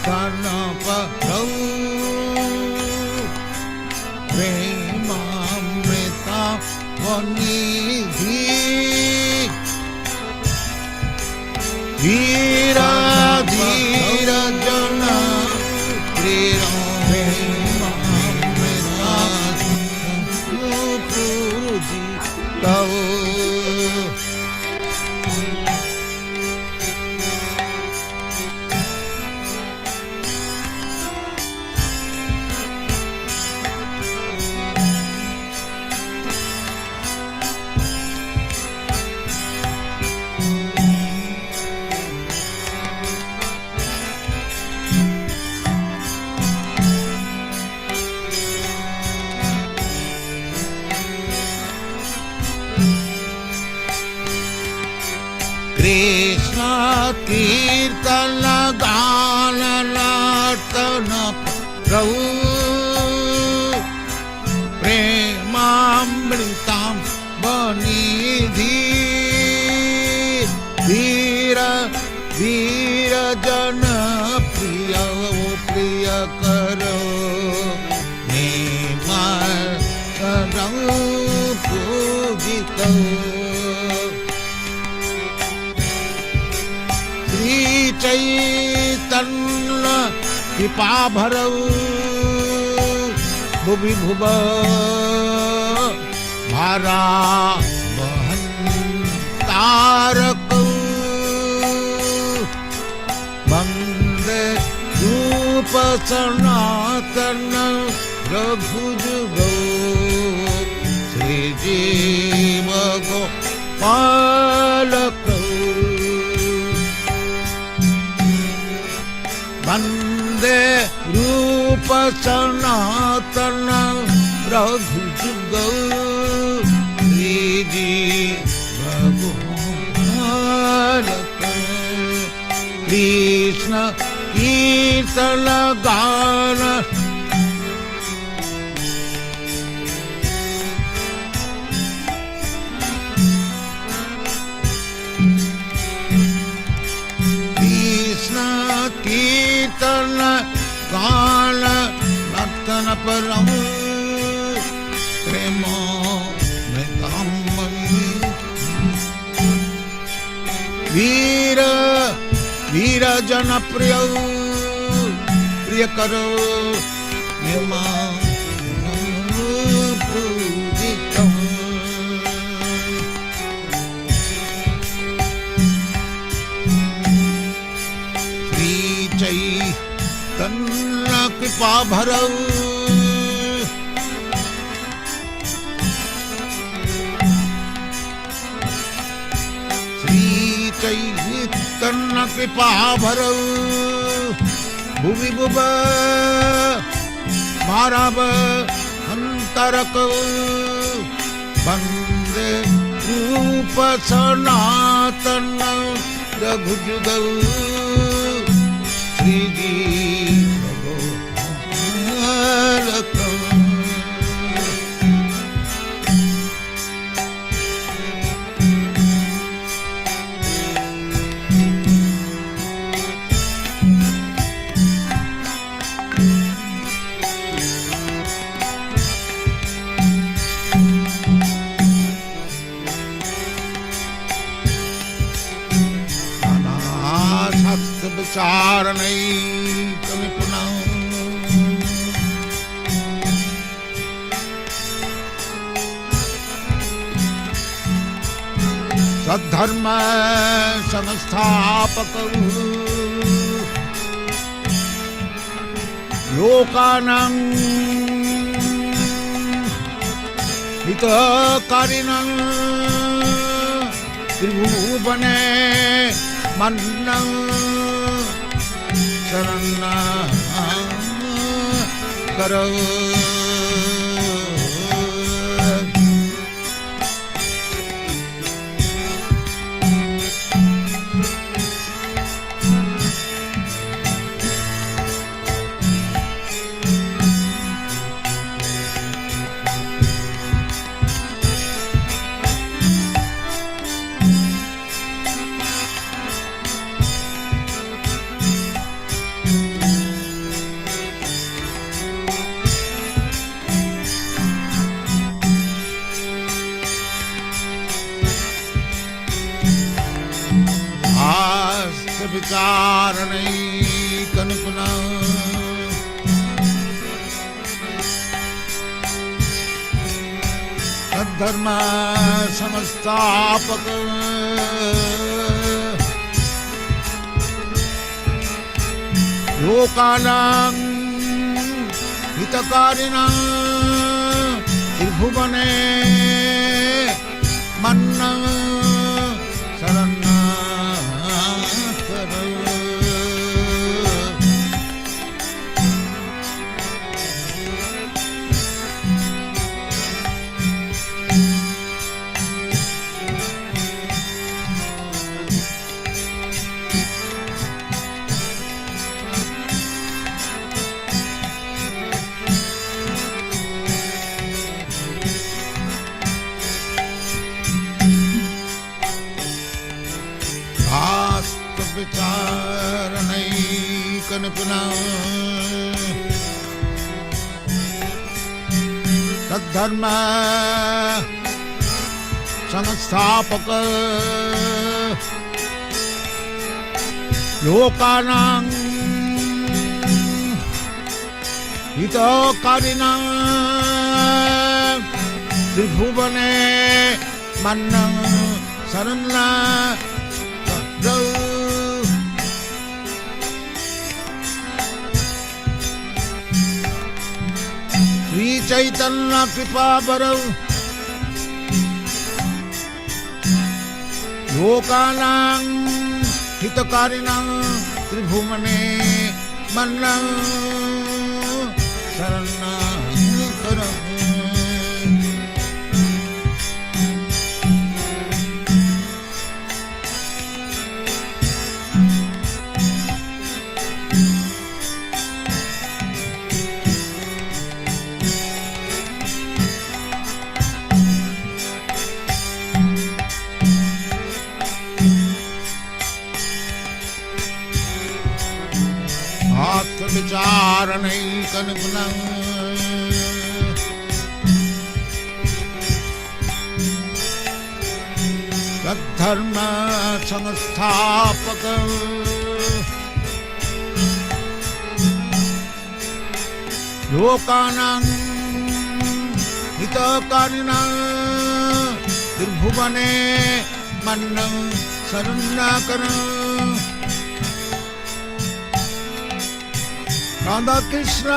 तनपरौ प्रेमामृता वनिधि धीरा धीर जन प्रेमामृता पूजितौ कृष्ण कीर्तन गान नर्तन प्रभु प्रेमामृतां वनिधि धीर धीर जन प्रिय प्रिय करो निमरं पूजितौ चैतन्य कृपा भरौ भुवि भुव भारा वहन तारकौ वंदे रूप सनातन रघुजुगौ श्री जीव गोपालकौ वंदे रूप सनातन रघुजुगौ श्री जीव गोपालकौ कृष्ण कीर्तन गान कीर्तन गान नर्तन परम प्रेमामृतां वीर वीर जन प्रिय प्रिय करो पूजितम् चैतन्य कृपा भरौ श्री चैतन्य कृपा भरौ भुवि भुव भाराव अंतरकौ वंदे रूप सनातन रघुजुगौ श्री जीव गोपालकौ विचारणैकविपुनः सद्धर्म संस्थापकौ लोकानां हितकारिणं त्रिभुवने मन्नं शरण करो विचारणैकनिपुण सद्धर्म संस्थापक लोकानां हितकारिणां त्रिभुवने मन्नं शरणाकर विचारणैकनिपुण तद्धर्म संस्थापक लोकानां हितकारिणां त्रिभुवने मन्नं शरणाकर श्री चैतन्य कृपाबरौ लोकानां हितकारिणां त्रिभुवने मन्नं शरणाकर विचारणैकनिपुण तद्धर्म संस्थापक लोकानां हितकारिणां त्रिभुवने मन्नं शरणाकर राधा कृष्ण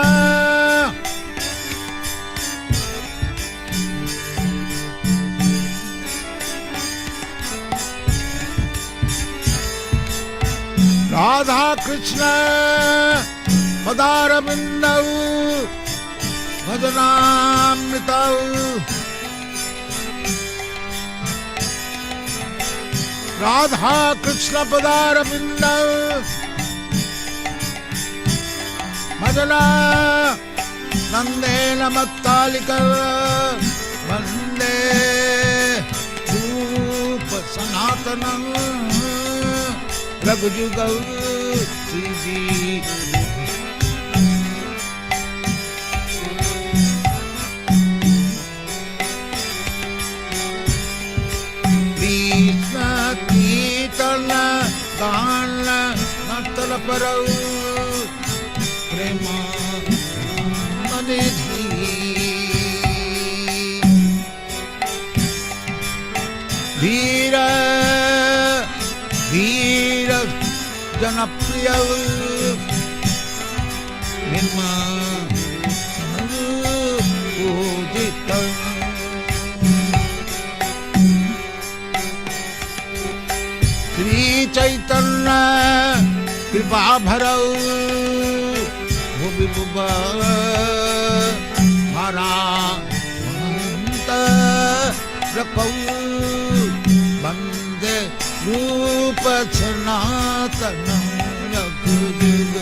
राधा कृष्ण पदारविन्दौ भजनामृतौ राधा कृष्ण पदारविन्दौ भजना नंदेन मत्तालिकर वंदे रूप सनातनं रघुजुगौ श्रीजी कृष्ण कीर्तन गान नर्तन परौ प्रेम निधि वीर वीर जनप्रिय पूजित श्री चैतन्य कृपा भरौ भुवि भरांत रखौ वंदे रूप सनातनं रघुवीर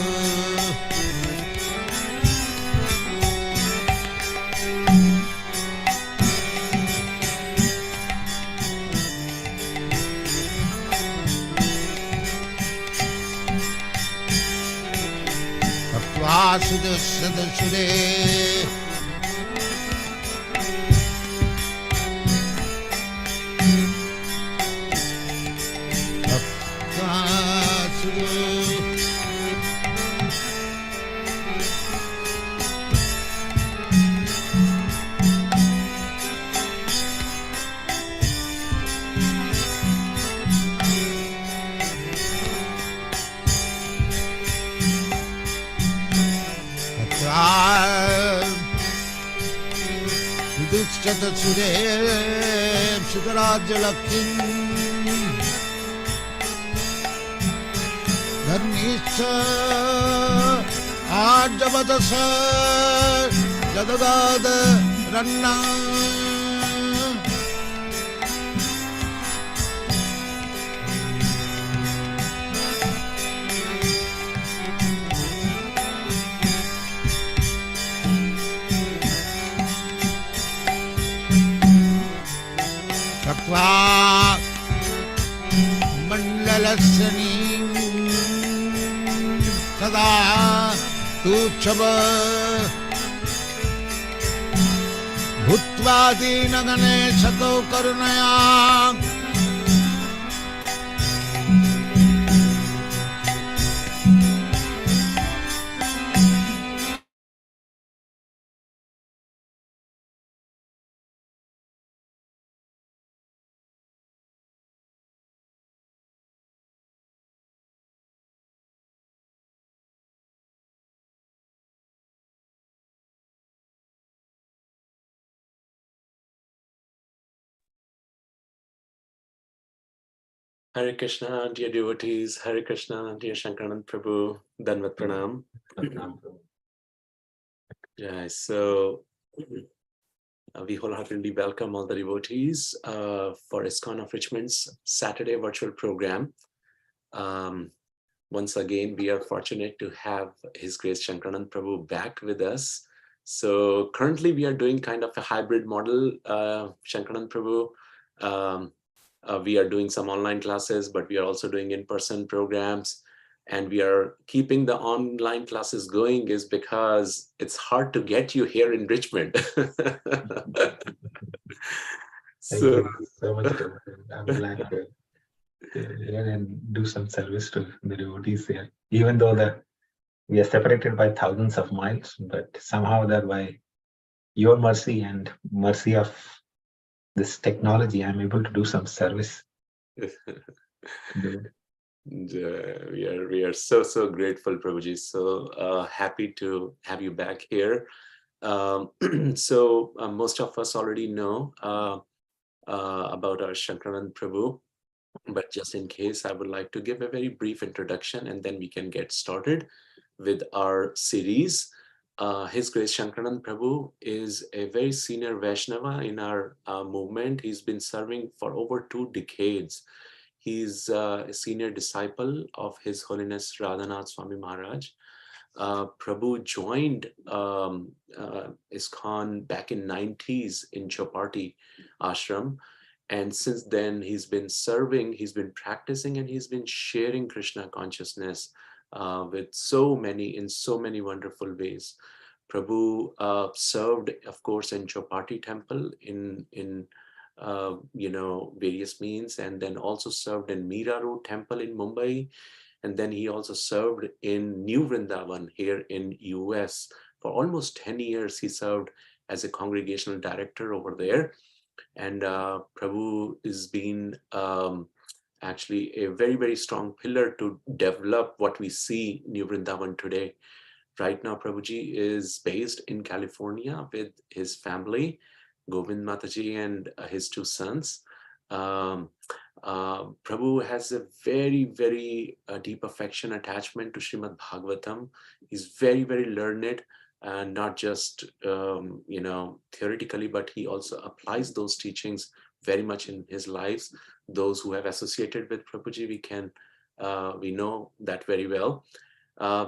वासुदेव शतसुरे सुतराज्यलक्ष्मीं धर्मीश्च आर्जवदस जदगाद रन्ना तत्वा मंडलस्यनीं सदा तुच्छव भूत्वा दीनगणे शतो करुणया Hare Krishna, dear devotees. Hare Krishna, dear Shankaranand Prabhu. Danvat Pranam. Yeah, so we wholeheartedly welcome all the devotees for ISKCON of Richmond's Saturday virtual program. Once again, we are fortunate to have His Grace Shankaranand Prabhu back with us. So currently we are doing kind of a hybrid model, Shankaranand Prabhu. We are doing some online classes, but we are also doing in-person programs. And we are keeping the online classes going is because it's hard to get you here in Richmond. Thank you so much. I'm glad to here and do some service to the devotees here. Even though we are separated by thousands of miles, but somehow that by your mercy and mercy of this technology, I'm able to do some service. We are so grateful, Prabhuji. So happy to have you back here. So most of us already know about our Shankaranand Prabhu, but just in case, I would like to give a very brief introduction, and then we can get started with our series. His Grace Shankaranand Prabhu is a very senior Vaishnava in our movement. He's been serving for over 2 decades. He's a senior disciple of His Holiness Radhanath Swami Maharaj. Prabhu joined ISKCON back in 90s in Chopati ashram. And since then, he's been serving, he's been practicing, and he's been sharing Krishna consciousness with in so many wonderful ways. Prabhu served, of course, in Chopati temple in various means, and then also served in Mira Road temple in Mumbai. And then he also served in New Vrindavan here in US. For almost 10 years, he served as a congregational director over there. And Prabhu has been actually a very strong pillar to develop what we see New Vrindavan today. Right now, Prabhuji is based in California with his family, Govind Mataji and his 2 sons. Prabhu has a very deep affection, attachment to Srimad Bhagavatam. He's very learned, and not just theoretically, but he also applies those teachings very much in his lives. Those who have associated with Prabhuji, we know that very well.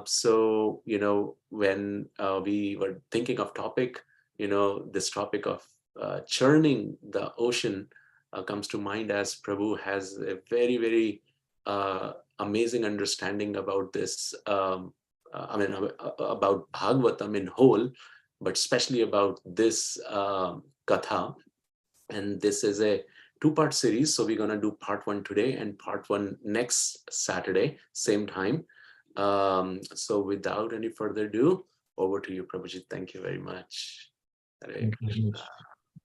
So when we were thinking of topic, this topic of churning the ocean comes to mind, as Prabhu has a very amazing understanding about this. About Bhagavatam in whole, but especially about this katha. And this is a 2-part series. So we're going to do part 1 today and part 1 next Saturday, same time. So without any further ado, over to you, Prabhuji. Thank you very much. Hare Krishna.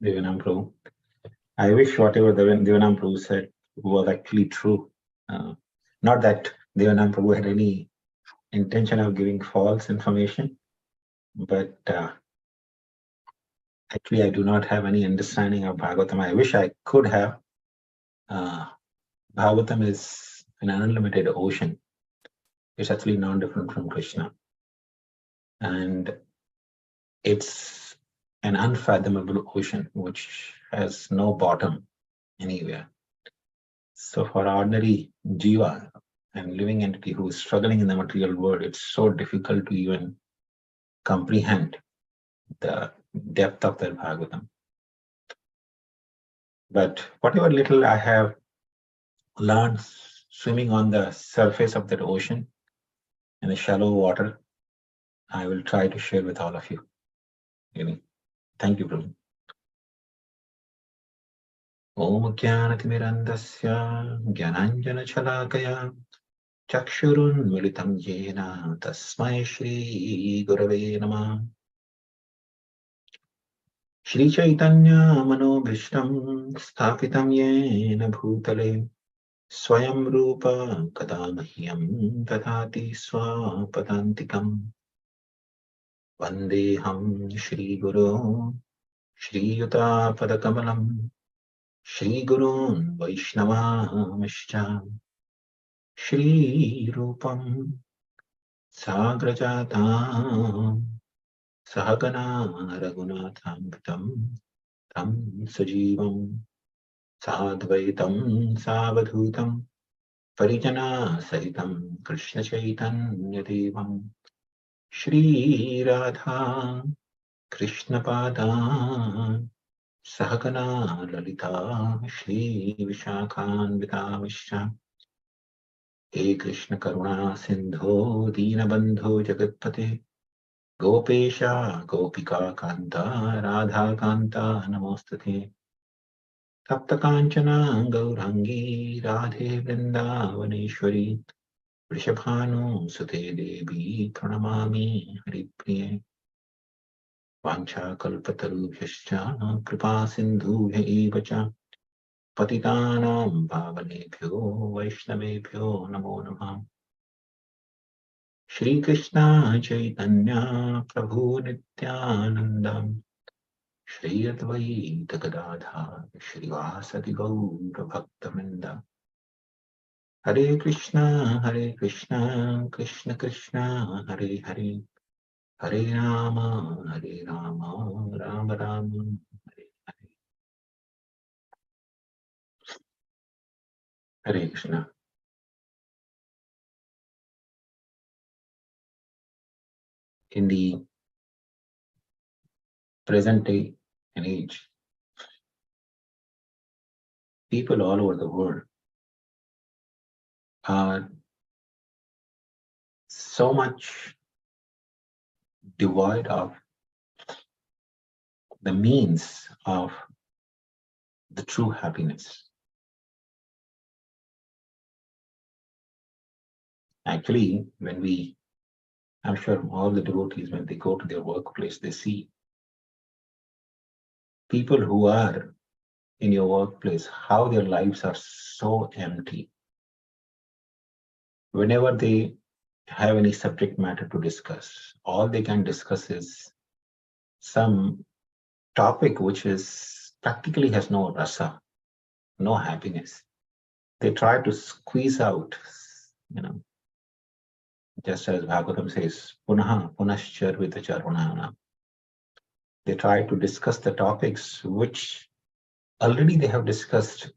Devanam Prabhu. I wish whatever Devanam Prabhu said was actually true. Not that Devanam Prabhu had any intention of giving false information, but Actually, I do not have any understanding of Bhagavatam. I wish I could have. Bhagavatam is an unlimited ocean. It's actually non different from Krishna. And it's an unfathomable ocean which has no bottom anywhere. So for ordinary jiva and living entity who is struggling in the material world, it's so difficult to even comprehend the depth of that Bhagavatam. But whatever little I have learned swimming on the surface of that ocean in the shallow water, I will try to share with all of you. Really. Thank you, Prabhu. Om Jnanatimirandasya Jnananjana Chakshurun Militam Jena Tasmai Shri Gurave Namah. Shri Chaitanya Manobhishtam Sthapitam Yena Bhutale Swayam Rupa Kadamahyam Dadati Swapadantikam Vandeham Shri Guru Shri Yuta Padakamalam Shri Gurun Vaishnava Shri Rupam Sagrajatam Sahagana Raghunathambitam Tam Sajivam Sadvaitam Savadhutam Parijana Sahitam Krishna Chaitanya Devam Shri Radha Krishna Pada Sahagana Lalita Shri Vishakhanvita He Krishna Karuna Sindho Deenabandho Jagatpate Gopesha Gopika Kanta Radha Kanta Namostate Tapta Kanchana Gaurangi Radhe Vrindavaneshwari Vrishabhanu Sute Devi Pranamami Haripriye Vancha Kalpatarubhyascha Kripa Sindhubhya Evacha Patitanam Pavanebhyo Vaishnavebhyo Namo Namah Shri Krishna Chaitanya Prabhu Nityananda Shri Advaita Gadadhar Shri Vasati Gaura Bhaktaminda Hare Krishna Krishna Krishna Hare Hare Hare Rama Rama Rama Hare Hare Hare Krishna. In the present day and age, people all over the world are so much devoid of the means of the true happiness. Actually, I'm sure all the devotees, when they go to their workplace, they see people who are in your workplace, how their lives are so empty. Whenever they have any subject matter to discuss, all they can discuss is some topic which is practically has no rasa, no happiness. They try to squeeze out, just as Bhagavatam says, punaha punascharvita charvanana. They try to discuss the topics which already they have discussed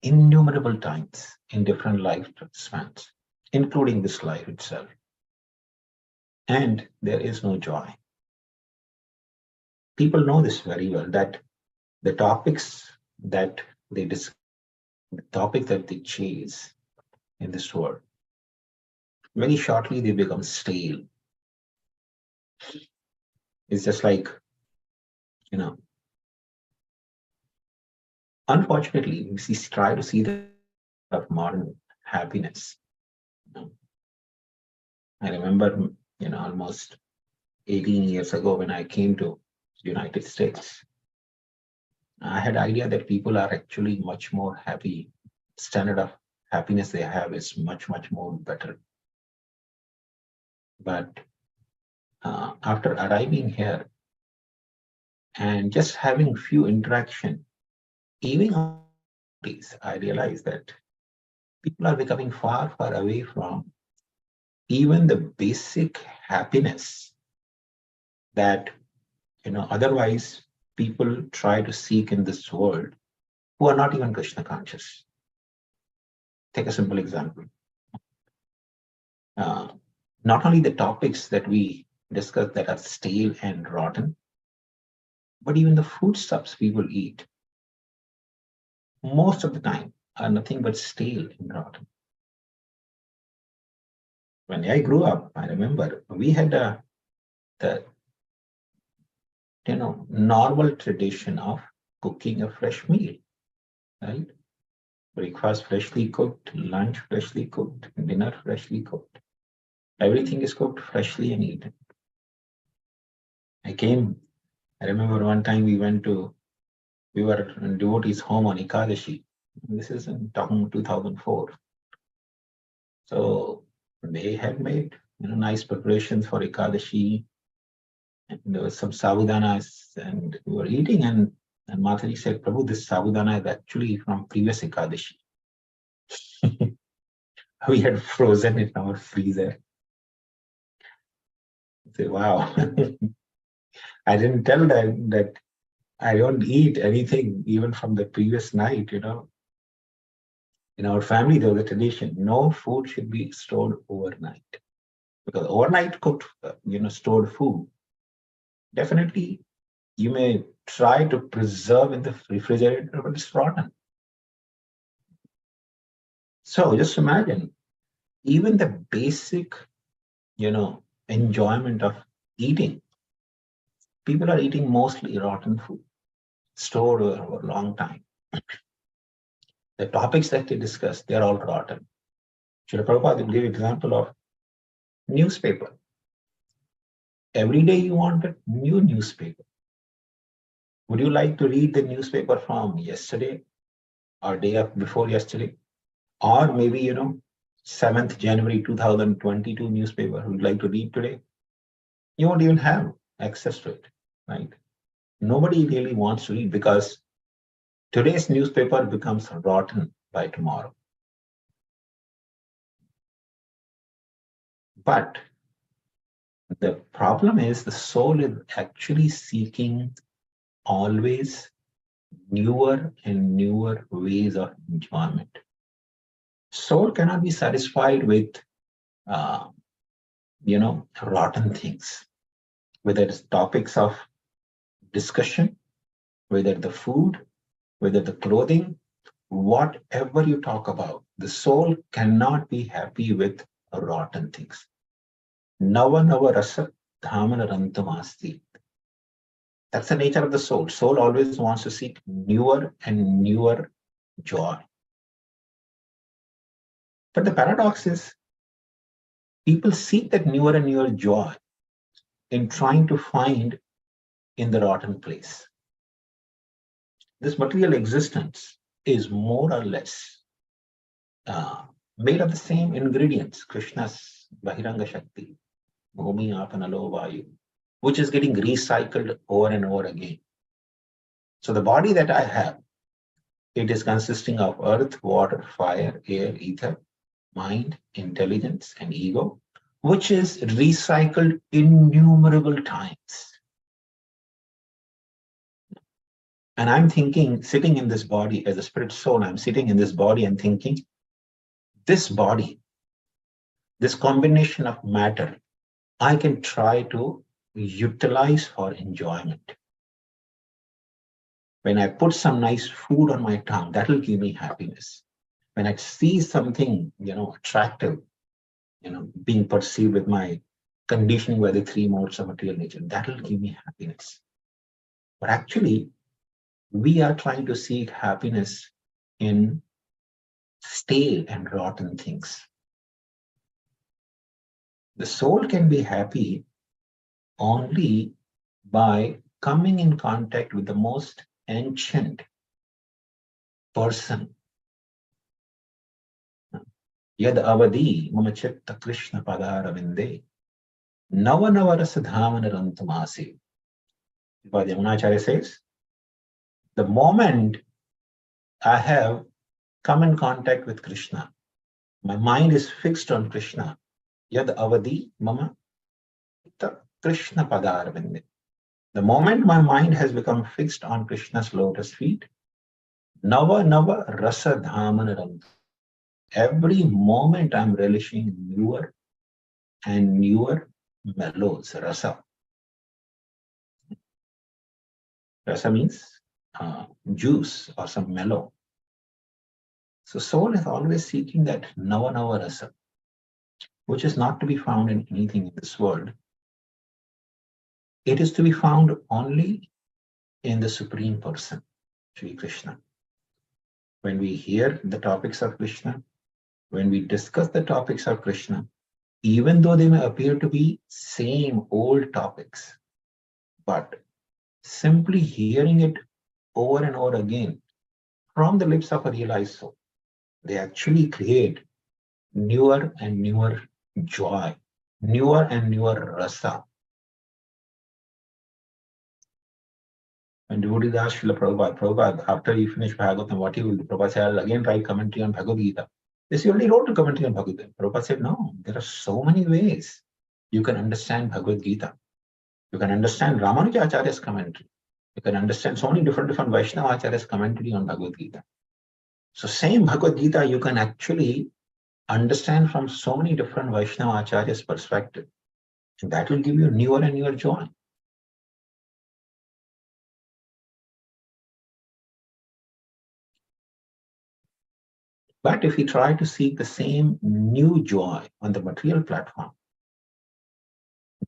innumerable times in different life spans, including this life itself. And there is no joy. People know this very well, that the topics that they discuss, the topic that they chase in this world, very shortly they become stale. It's just like, unfortunately, we try to see the of modern happiness. I remember, almost 18 years ago when I came to the United States, I had idea that people are actually much more happy. Standard of happiness they have is much, much more better. But after arriving here, And just having few interaction, even I realize that people are becoming far, far away from even the basic happiness that otherwise people try to seek in this world who are not even Krishna conscious. Take a simple example. Not only the topics that we discuss that are stale and rotten, but even the foodstuffs people eat most of the time are nothing but stale and rotten. When I grew up, I remember we had the normal tradition of cooking a fresh meal, right? Breakfast freshly cooked, lunch freshly cooked, dinner freshly cooked. Everything is cooked freshly and eaten. I remember one time we were in devotee's home on Ekadashi. This is talking 2004. So they had made nice preparations for Ekadashi, and there was some sabudanas, and we were eating, and Mataji said, Prabhu, this sabudana is actually from previous Ekadashi. We had frozen it in our freezer. I said, wow. I didn't tell them that I don't eat anything even from the previous night, In our family, there was a tradition, no food should be stored overnight. Because overnight cooked, stored food, definitely you may try to preserve in the refrigerator, but it's rotten. So just imagine, even the basic, enjoyment of eating, people are eating mostly rotten food, stored over a long time. The topics that they discuss, they're all rotten. Srila Prabhupada will give example of newspaper. Every day you want a new newspaper. Would you like to read the newspaper from yesterday or day before yesterday? Or maybe, 7th January 2022 newspaper would you like to read today? You won't even have access to it, right? Nobody really wants to read because today's newspaper becomes rotten by tomorrow. But the problem is the soul is actually seeking always newer and newer ways of enjoyment. Soul cannot be satisfied with, rotten things, whether it's topics of discussion, whether the food, whether the clothing, whatever you talk about, the soul cannot be happy with rotten things. Nava nava rasa dhamana rantamasti. That's the nature of the soul. Soul always wants to seek newer and newer joy. But the paradox is, people seek that newer and newer joy in trying to find in the rotten place. This material existence is more or less made of the same ingredients, Krishna's Bahiranga Shakti, Bhumi Apanalo Vayu, which is getting recycled over and over again. So the body that I have, it is consisting of earth, water, fire, air, ether, mind, intelligence, and ego, which is recycled innumerable times. And I'm thinking, sitting in this body as a spirit soul, I'm sitting in this body and thinking, this body, this combination of matter, I can try to utilize for enjoyment. When I put some nice food on my tongue, that will give me happiness. When I see something, attractive, being perceived with my conditioning by the three modes of material nature, that will give me happiness. But actually, we are trying to seek happiness in stale and rotten things. The soul can be happy only by coming in contact with the most ancient person. Yad avadi mama chitta Krishna padara vinde nava nava rasa dhamana rantamasi. But Yamunacharya says, the moment I have come in contact with Krishna, my mind is fixed on Krishna. Yad avadi mama Krishna padarvinde. The moment my mind has become fixed on Krishna's lotus feet, nava nava rasa dhamanarang. Every moment I'm relishing newer and newer mellows, rasa. Rasa means juice or some mellow. So soul is always seeking that nava nava rasa, which is not to be found in anything in this world. It is to be found only in the Supreme Person, Sri Krishna. When we hear the topics of Krishna, when we discuss the topics of Krishna, even though they may appear to be same old topics, but simply hearing it over and over again from the lips of a realized soul, they actually create newer and newer joy, newer and newer rasa. When devotees asked Srila Prabhupada, after you finish Bhagavatam, what you will do? Prabhupada said, I'll again write commentary on Bhagavad Gita. This you already wrote a commentary on Bhagavad Gita. Prabhupada said, no, there are so many ways you can understand Bhagavad Gita. You can understand Ramanuja Acharya's commentary. You can understand so many different Vaishnava Acharya's commentary on Bhagavad Gita. So same Bhagavad Gita you can actually understand from so many different Vaishnava Acharya's perspective. And that will give you newer and newer joy. But if we try to seek the same new joy on the material platform,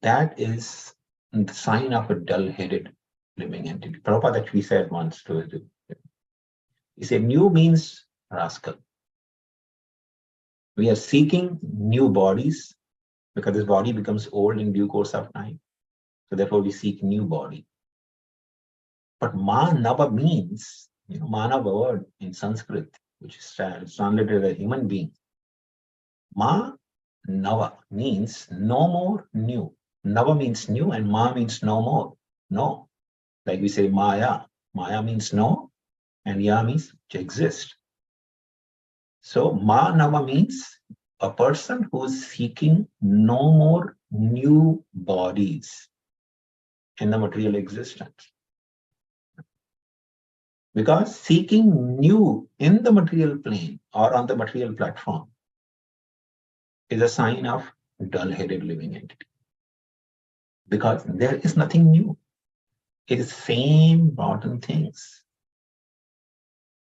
that is the sign of a dull-headed living entity. Prabhupada actually said once to it. He said, new means rascal. We are seeking new bodies because this body becomes old in due course of time. So therefore we seek new body. But Manava means, Manava word in Sanskrit, which is translated as a human being. Ma Nava means no more new. Nava means new and Ma means no more. No. Like we say Maya. Maya means no and Ya means to exist. So Ma Nava means a person who is seeking no more new bodies in the material existence. Because seeking new in the material plane or on the material platform is a sign of dull-headed living entity. Because there is nothing new. It is same rotten things.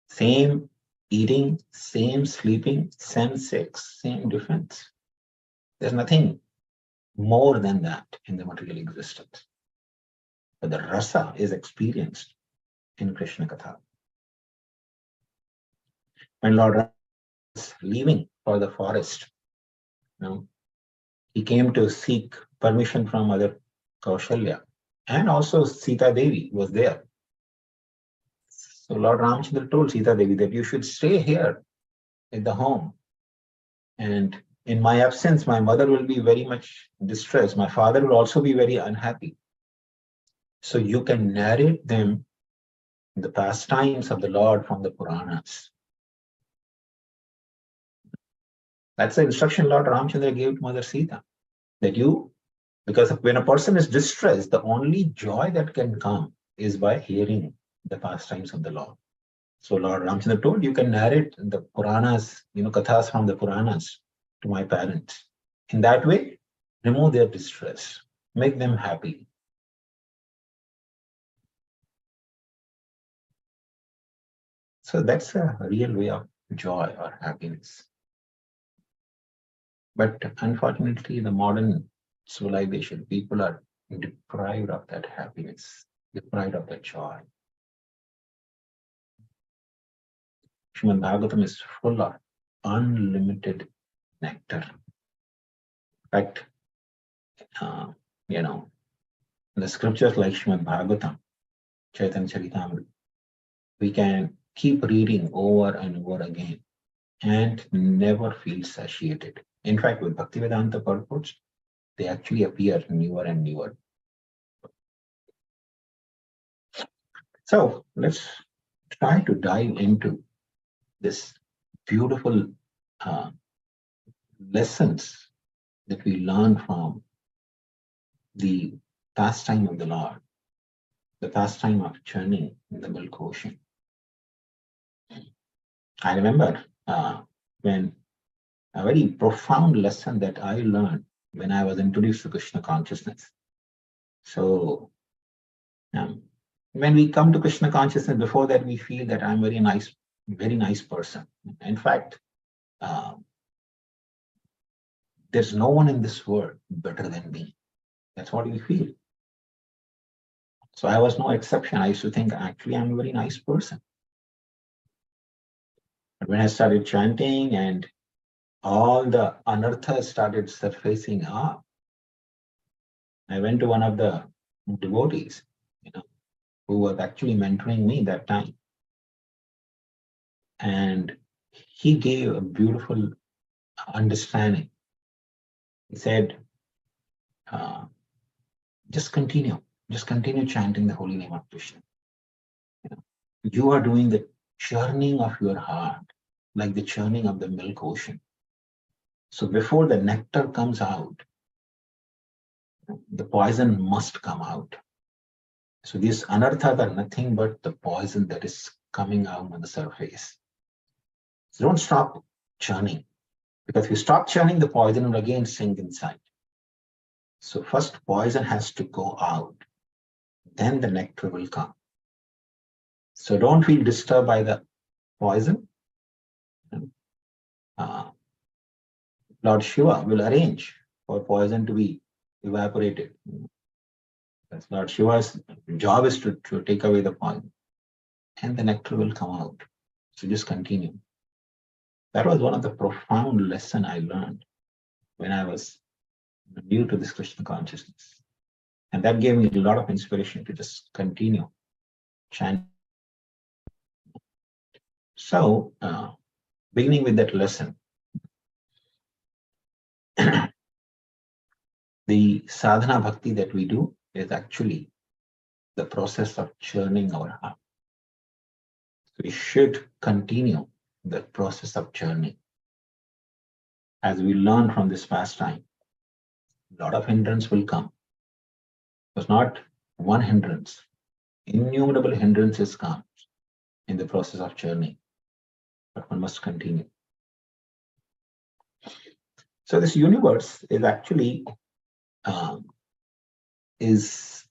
Same eating, same sleeping, same sex, same defense. There's nothing more than that in the material existence. But the rasa is experienced in Krishna Katha. When Lord Rama was leaving for the forest, he came to seek permission from Mother Kaushalya, and also Sita Devi was there. So Lord Ramchandra told Sita Devi that you should stay here at the home. And in my absence, my mother will be very much distressed. My father will also be very unhappy. So you can narrate them the pastimes of the Lord from the Puranas. That's the instruction Lord Ramchandra gave to Mother Sita. That because when a person is distressed, the only joy that can come is by hearing the pastimes of the Lord. So Lord Ramchandra told, you can narrate the Puranas, kathas from the Puranas to my parents. In that way, remove their distress, make them happy. So that's a real way of joy or happiness. But unfortunately, the modern civilization, people are deprived of that happiness, deprived of that joy. Srimad Bhagavatam is full of unlimited nectar. In fact, the scriptures like Srimad Bhagavatam, Chaitanya Charitamrita, we can keep reading over and over again and never feel satiated. In fact, with Bhaktivedanta purports, they actually appear newer and newer. So let's try to dive into this beautiful lessons that we learn from the pastime of the Lord, the pastime of churning in the milk ocean. I remember when a very profound lesson that I learned when I was introduced to Krishna consciousness. So when we come to Krishna consciousness, before that we feel that I'm very nice person. In fact, there's no one in this world better than me. That's what we feel. So I was no exception. I used to think actually I'm a very nice person. But when I started chanting and all the anarthas started surfacing up, I went to one of the devotees, who was actually mentoring me that time. And he gave a beautiful understanding. He said, just continue chanting the holy name of Krishna. You are doing the churning of your heart, like the churning of the milk ocean. So before the nectar comes out, the poison must come out. So these anarthas are nothing but the poison that is coming out on the surface. So don't stop churning, because if you stop churning, the poison will again sink inside. So first poison has to go out, then the nectar will come. So don't feel disturbed by the poison. Lord Shiva will arrange for poison to be evaporated. That's Lord Shiva's job is to take away the poison, and the nectar will come out. So just continue. That was one of the profound lessons I learned when I was new to this Krishna consciousness. And that gave me a lot of inspiration to just continue chanting. So, beginning with that lesson, the sadhana bhakti that we do is actually the process of churning our heart. So we should continue the process of churning. As we learn from this pastime, a lot of hindrance will come. It's not one hindrance. Innumerable hindrances come in the process of churning, but one must continue. So this universe is actually is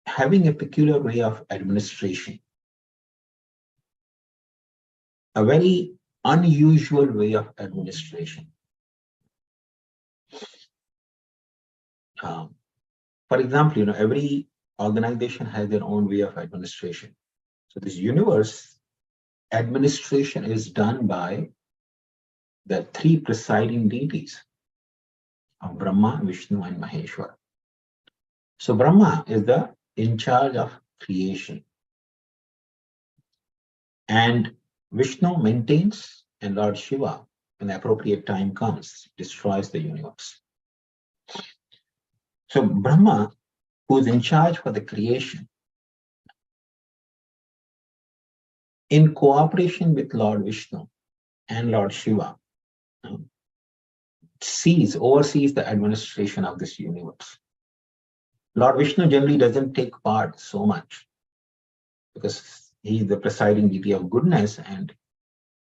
having a peculiar way of administration, a very unusual way of administration. For example, every organization has their own way of administration. So this universe administration is done by the three presiding deities of Brahma, Vishnu, and Maheshwar. So Brahma is in charge of creation, and Vishnu maintains, and Lord Shiva, when the appropriate time comes, destroys the universe. So Brahma, who is in charge for the creation, in cooperation with Lord Vishnu and Lord Shiva, oversees the administration of this universe. Lord Vishnu generally doesn't take part so much, because he is the presiding deity of goodness, and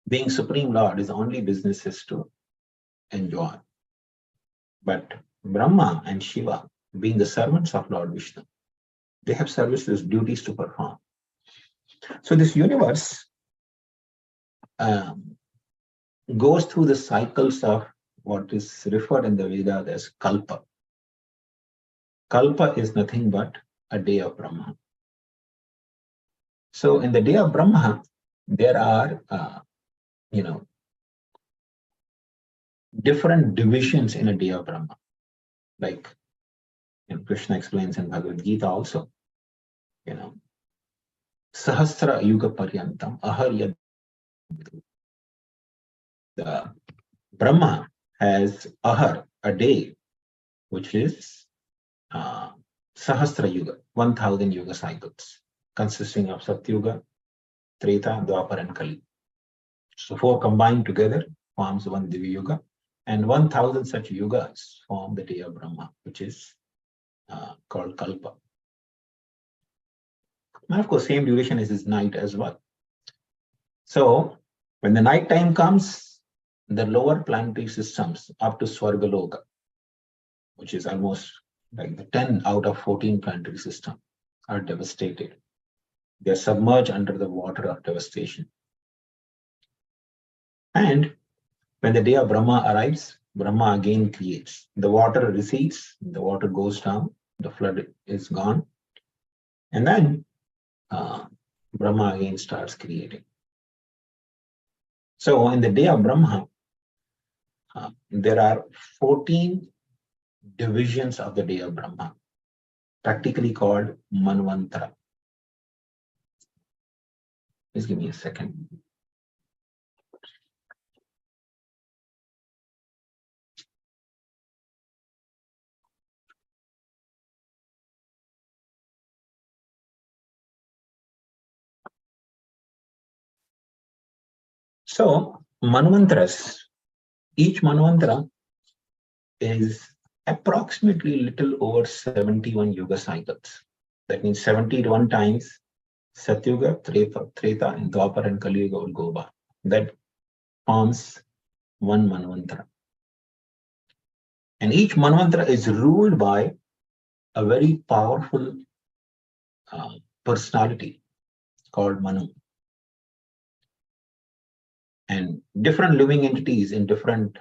being Supreme Lord, his only business is to enjoy. But Brahma and Shiva, being the servants of Lord Vishnu, they have services, duties to perform. So this universe goes through the cycles of what is referred in the Vedas as Kalpa. Kalpa is nothing but a day of Brahma. So in the day of Brahma, there are, different divisions in a day of Brahma. Like Krishna explains in Bhagavad Gita also, Sahasra Yuga Paryantam Aharyad. The Brahma has Ahar, a day, which is Sahasra Yuga, 1000 Yuga cycles. consisting of Satyuga, Treta, Dwapar, and Kali. So 4 combined together forms one Divya Yuga, and 1,000 such yugas form the day of Brahma, which is called Kalpa. Now, of course, same duration as his night as well. So when the night time comes, the lower planetary systems up to Swargaloka, which is almost like the 10 out of 14 planetary systems, are devastated. They are submerged under the water of devastation. And when the day of Brahma arrives, Brahma again creates. The water recedes, the water goes down, the flood is gone. And then Brahma again starts creating. So in the day of Brahma, there are 14 divisions of the day of Brahma, practically called Manvantara. Please give me a second. So Manvantras, each Manvantara is approximately little over 71 yuga cycles. That means 71 times Satyuga, Treta, and Dwapar and Kali Yuga will go by. That forms one Manvantara. And each Manvantara is ruled by a very powerful personality called Manu. And different living entities in different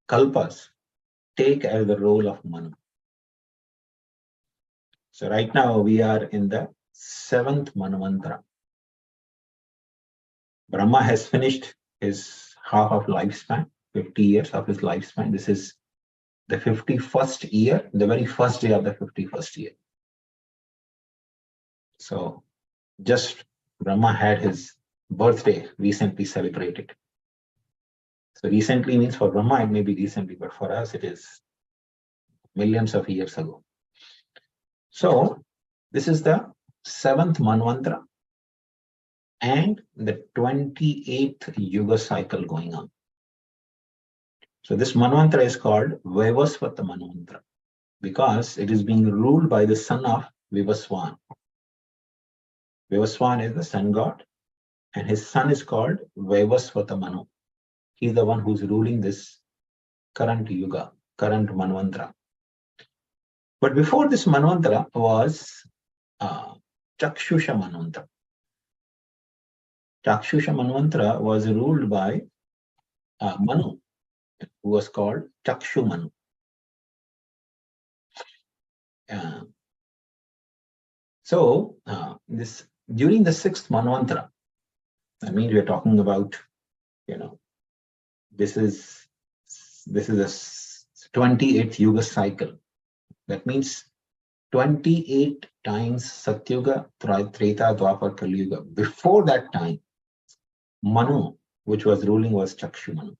kalpas take as the role of Manu. So right now we are in the 7th Manvantara. Brahma has finished his half of lifespan, 50 years of his lifespan. This is the 51st year, the very first day of the 51st year. So just Brahma had his birthday recently celebrated. So recently means for Brahma it may be recently, but for us it is millions of years ago. So this is the 7th Manvantara and the 28th Yuga cycle going on. So this Manvantara is called Vaivasvata Manvantara because it is being ruled by the son of Vivaswan. Vivaswan is the sun god and his son is called Vaivasvata Manu. He is the one who is ruling this current Yuga, current Manvantara. But before this Manvantara was Chakshusha Manvantara. Chakshusha Manvantara was ruled by Manu, who was called Chakshu Manu. So this during the 6th Manvantara, I mean we are talking about, this is a 28th Yuga cycle. That means 28 times Satyuga, Treta, Dwapar, Kali Yuga. Before that time, Manu, which was ruling, was Chakshu Manu.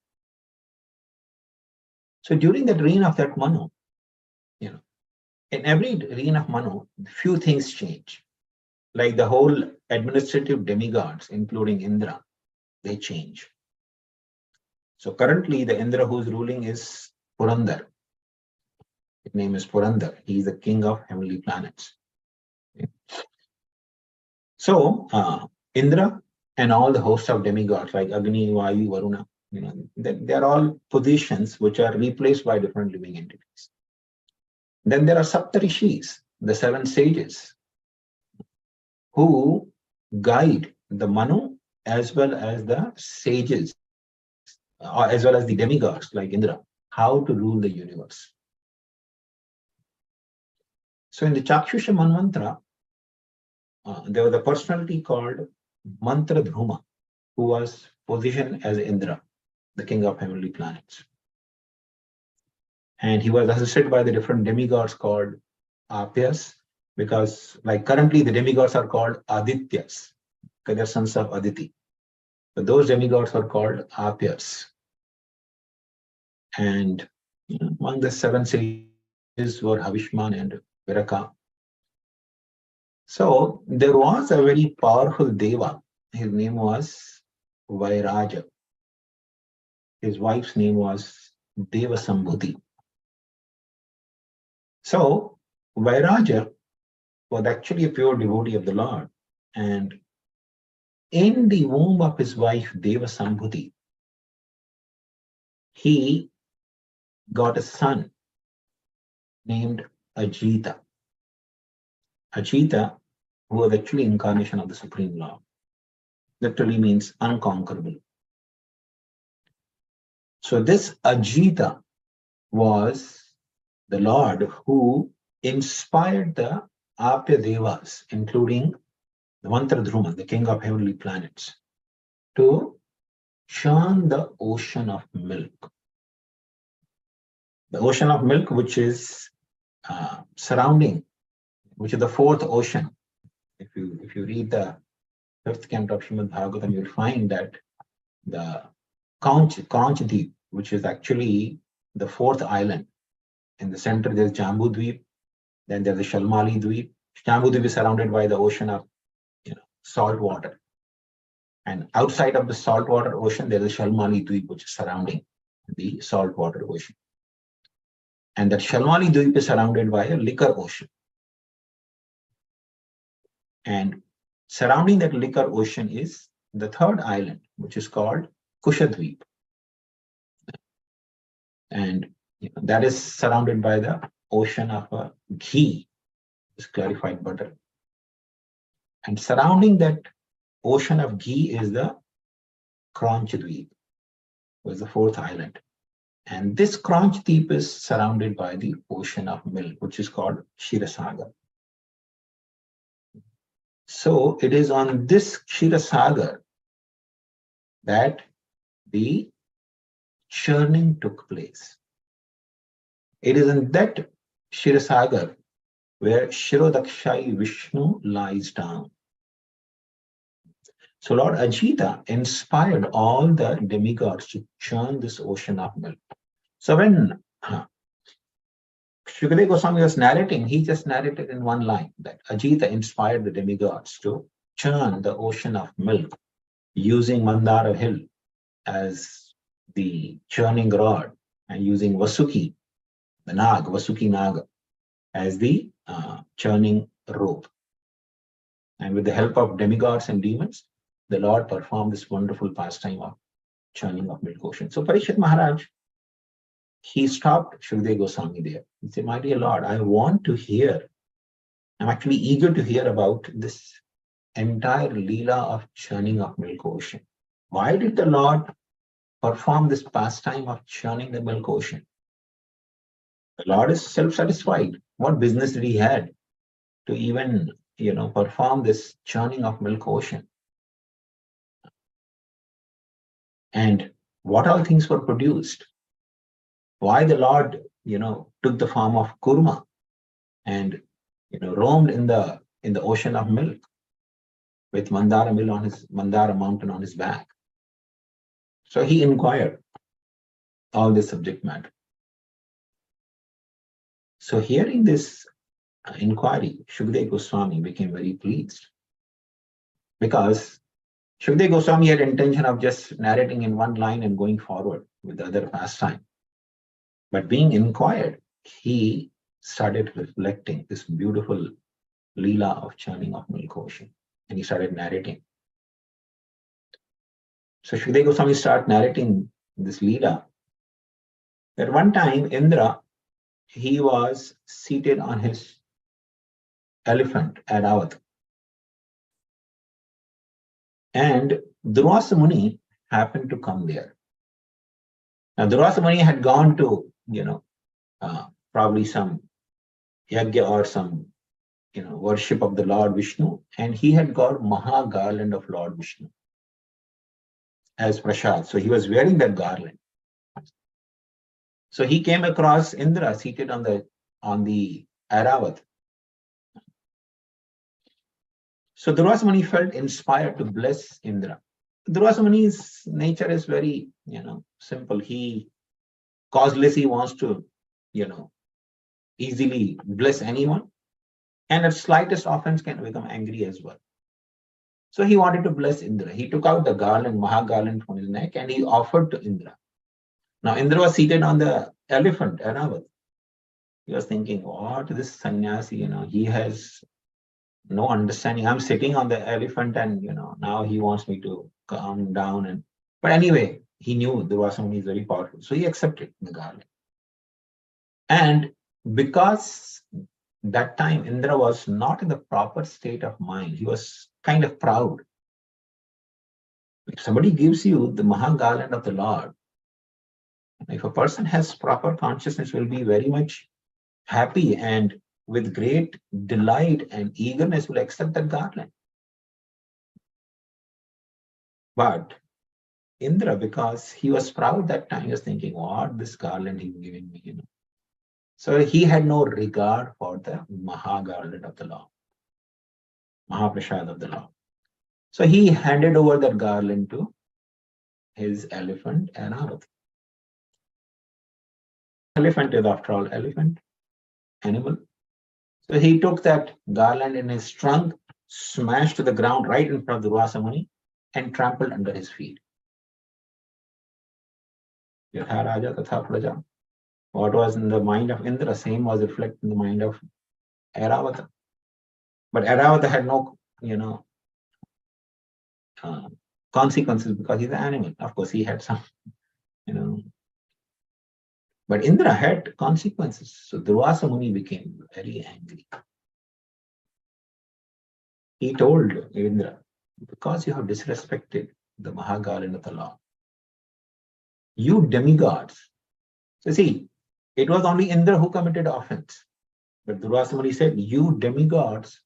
So during the reign of that Manu, in every reign of Manu, few things change. Like the whole administrative demigods, including Indra, they change. So currently the Indra who's ruling is Purandar. His name is Purandar. He is the king of heavenly planets. So Indra and all the host of demigods like Agni, Vayu, Varuna, they are all positions which are replaced by different living entities. Then there are Saptarishis, the 7 sages, who guide the Manu as well as the sages, as well as the demigods like Indra, how to rule the universe. So in the Chakshusha Manvantara, there was a personality called Mantra Dhruma, who was positioned as Indra, the king of heavenly planets. And he was assisted by the different demigods called Apyas, because like currently the demigods are called Adityas, because they're sons of Aditi. But those demigods are called Apyas. And among the 7 sages were Havishman and Viraka. So there was a very powerful deva. His name was Vairaja. His wife's name was Devasambhuti. So Vairaja was actually a pure devotee of the Lord. And in the womb of his wife Devasambhuti, he got a son named Ajita. Ajita, who was actually incarnation of the Supreme Lord, literally means unconquerable. So this Ajita was the Lord who inspired the Apya Devas, including the Mantradhruma, the king of heavenly planets, to churn the ocean of milk. The ocean of milk, which is surrounding, which is the fourth ocean. If you read the fifth canto of Srimad Bhagavatam, you'll find that the Kaunch Deep, which is actually the fourth island. In the center, there's Jambu Dweep, then there's the Shalmali Dweep. Jambu Dweep is surrounded by the ocean of salt water. And outside of the saltwater ocean, there's a Shalmali Dweep, which is surrounding the saltwater ocean. And that Shalmali Dweep is surrounded by a liquor ocean. And surrounding that liquor ocean is the third island, which is called Kushadweep. And that is surrounded by the ocean of ghee, is clarified butter. And surrounding that ocean of ghee is the Kranchadweep, was the fourth island. And this Kranchadweep is surrounded by the ocean of milk, which is called Kshirosagar. So it is on this Kshirosagar that the churning took place. It is in that Kshirosagar where Shirodakshai Vishnu lies down. So Lord Ajita inspired all the demigods to churn this ocean of milk. So when Shukadeva Goswami was narrating, he just narrated in one line that Ajita inspired the demigods to churn the ocean of milk using Mandara hill as the churning rod and using Vasuki, the Nag, Vasuki Naga, as the churning rope. And with the help of demigods and demons, the Lord performed this wonderful pastime of churning of milk ocean. So Parikshit Maharaj, he stopped Shukadeva Goswami there. He said, my dear Lord, I want to hear, I'm actually eager to hear about this entire Leela of churning of milk ocean. Why did the Lord perform this pastime of churning the milk ocean? The Lord is self-satisfied. What business did he had to even, perform this churning of milk ocean? And what all things were produced? Why the Lord, took the form of Kurma and, roamed in the ocean of milk with Mandara mountain on his back. So he inquired all this subject matter. So hearing this inquiry, Shukadeva Goswami became very pleased, because Shukadeva Goswami had intention of just narrating in one line and going forward with the other pastime. But being inquired, he started reflecting this beautiful Leela of churning of milk ocean, and he started narrating. So Shukadeva Goswami started narrating this Leela. At one time, Indra, he was seated on his elephant at Avat. And Durvasa Muni happened to come there. Now, Durvasa Muni had gone to, probably some yagya or some, worship of the Lord Vishnu, and he had got Maha garland of Lord Vishnu as prasad. So he was wearing that garland. So he came across Indra seated on the Aravat. So Durvasa Muni felt inspired to bless Indra. Durvasa Muni's nature is very, simple. He causelessly wants to, easily bless anyone. And the slightest offense can become angry as well. So he wanted to bless Indra. He took out the garland, Maha garland from his neck, and he offered to Indra. Now Indra was seated on the elephant, Aravat. He was thinking, what, this sannyasi, he has no understanding. I'm sitting on the elephant and, now he wants me to calm down. But anyway, he knew Durvasa Muni is very powerful. So he accepted the garland. And because that time Indra was not in the proper state of mind, he was kind of proud. If somebody gives you the Maha garland of the Lord, if a person has proper consciousness, will be very much happy and with great delight and eagerness will accept that garland. But Indra, because he was proud that time, he was thinking, what, this garland he's giving me, So he had no regard for the Maha garland of the Lord, Mahaprasad of the Lord. So he handed over that garland to his elephant and Aravat. Elephant is, after all, elephant, animal. So he took that garland in his trunk, smashed to the ground right in front of Durvasa Muni, and trampled under his feet. Yatha Raja Tatha Praja. What was in the mind of Indra, same was reflected in the mind of Airavata. But Airavata had no, consequences because he's an animal. Of course, he had some, But Indra had consequences. So Durvasa Muni became very angry. He told Indra, because you have disrespected the Mahagarland of the Lord, you demigods. So see, it was only Indra who committed offense. But Durvasa Muni said, you demigods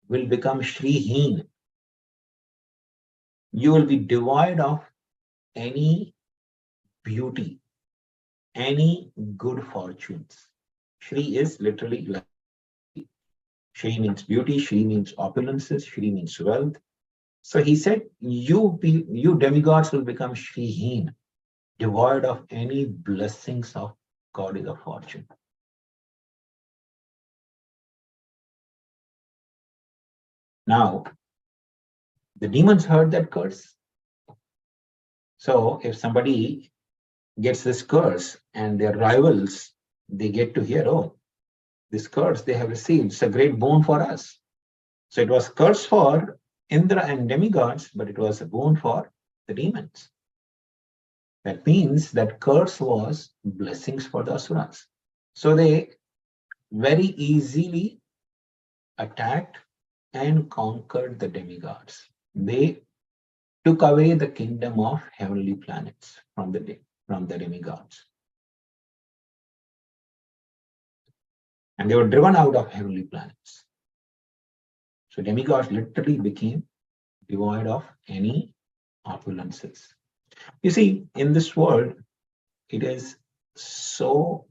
will become Shrihin. You will be devoid of any beauty, any good fortunes. Shri is literally like Shri means beauty, Shri means opulences, Shri means wealth. So he said, you demigods will become Shrihin, devoid of any blessings of goddess of fortune. Now, the demons heard that curse. So if somebody gets this curse and their rivals, they get to hear, oh, this curse they have received, it's a great boon for us. So it was curse for Indra and demigods, but it was a boon for the demons. That means that curse was blessings for the asuras. So they very easily attacked and conquered the demigods. They took away the kingdom of heavenly planets from the demigods. And they were driven out of heavenly planets. So demigods literally became devoid of any opulences. You see, in this world, it is so,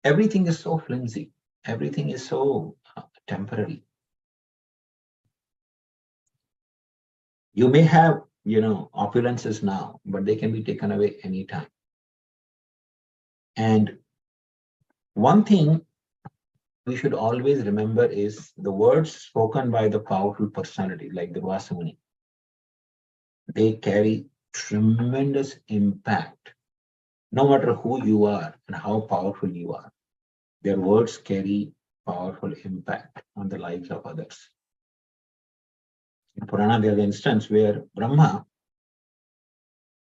everything is so flimsy. Everything is so temporary. You may have, opulences now, but they can be taken away anytime. And one thing we should always remember is the words spoken by the powerful personality like Durvasa Muni. They carry tremendous impact. No matter who you are and how powerful you are, their words carry powerful impact on the lives of others. In Purana, there's an instance where Brahma,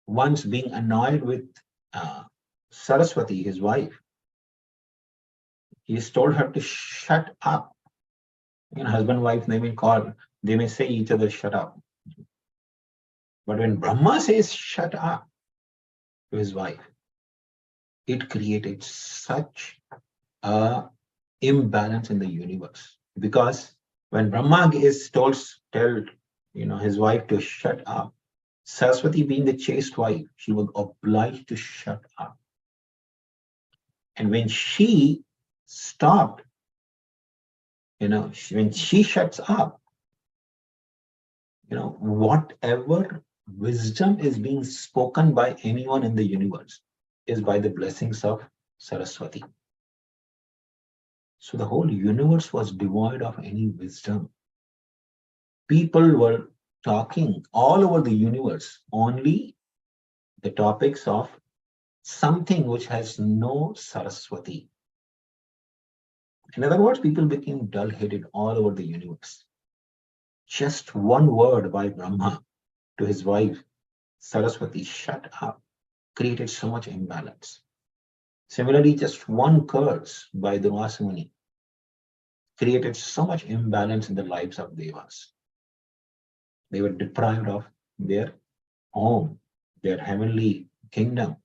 once being annoyed with Saraswati, his wife, he told her to shut up. Husband and wife, they may say each other, shut up. But when Brahma says shut up to his wife, it created such a imbalance in the universe. Because when Brahma is told his wife to shut up, Saraswati, being the chaste wife, she was obliged to shut up. And when she stopped, when she shuts up, whatever wisdom is being spoken by anyone in the universe is by the blessings of Saraswati. So the whole universe was devoid of any wisdom. People were talking all over the universe only the topics of something which has no Saraswati. In other words, people became dull-headed all over the universe. Just one word by Brahma to his wife, Saraswati, shut up, created so much imbalance. Similarly, just one curse by Durvasa Muni created so much imbalance in the lives of devas. They were deprived of their home, their heavenly kingdom.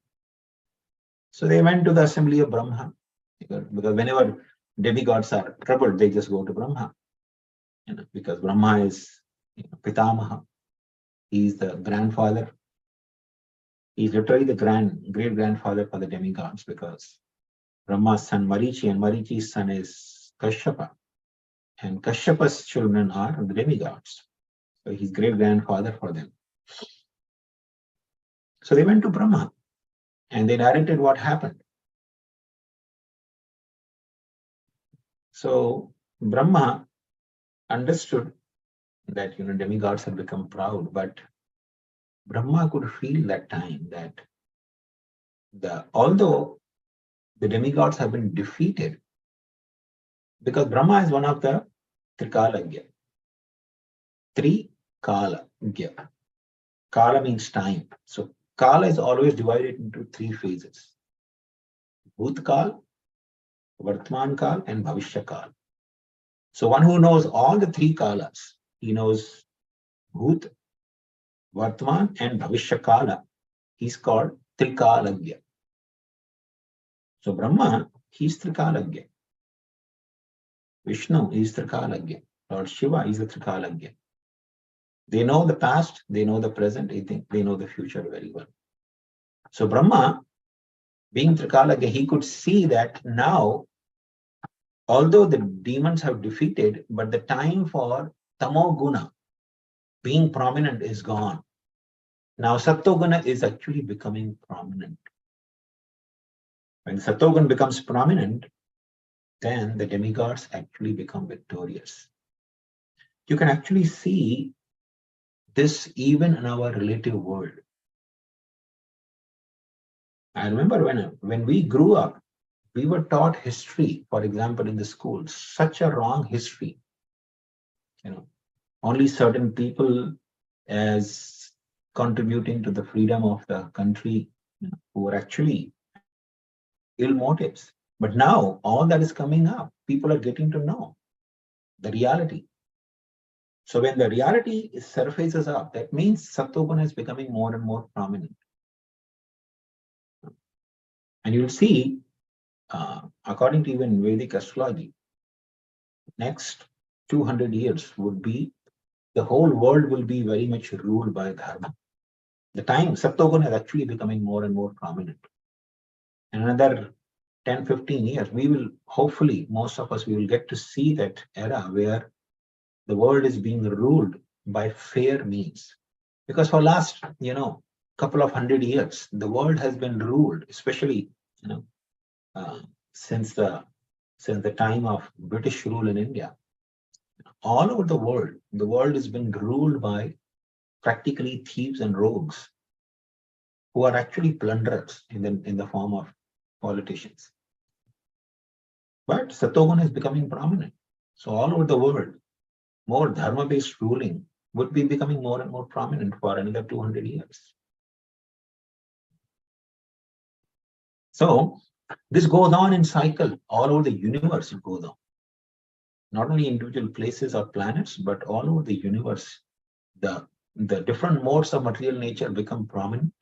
So they went to the assembly of Brahma, because whenever demigods are troubled, they just go to Brahma. Because Brahma is Pitamaha. He is the grandfather. He is literally the great grandfather for the demigods, because Brahma's son Marichi and Marichi's son is Kashyapa. And Kashyapa's children are the demigods. So he's great grandfather for them. So they went to Brahma and they narrated what happened. So Brahma understood that demigods had become proud, but Brahma could feel that time that although the demigods have been defeated, because Brahma is one of the Trikalagya. Trikalagya. Kala means time. So Kala is always divided into three phases: Bhutkal, Vartman Kal, and Bhavishya Kal. So one who knows all the three Kalas, he knows Bhut, Vartman, and Bhavishya Kala, he's called Trikalagya. So Brahma, he's Trikalagya. Vishnu is Trikalagya. Lord Shiva is the Trikalagya. They know the past, they know the present, they know the future very well. So Brahma, being Trikalagya, he could see that now, although the demons have defeated, but the time for Tamoguna being prominent is gone. Now Sattoguna is actually becoming prominent. When Sattoguna becomes prominent, then the demigods actually become victorious. You can actually see this even in our relative world. I remember when we grew up, we were taught history, for example, in the schools, such a wrong history. Only certain people as contributing to the freedom of the country who were actually ill motives. But now all that is coming up. People are getting to know the reality. So when the reality surfaces up, that means Sattoguna is becoming more and more prominent. And you'll see, according to even Vedic astrology, next 200 years would be, the whole world will be very much ruled by Dharma. The time Sattoguna is actually becoming more and more prominent. In another 10, 15 years, we will, hopefully, most of us, we will get to see that era where the world is being ruled by fair means. Because for last, couple of 100 years, the world has been ruled, especially, since the time of British rule in India. All over the world has been ruled by practically thieves and rogues who are actually plunderers in the form of politicians. But Sattoguna is becoming prominent. So all over the world, more dharma-based ruling would be becoming more and more prominent for another 200 years. So this goes on in cycle all over the universe. It goes on. Not only individual places or planets, but all over the universe. The different modes of material nature become prominent,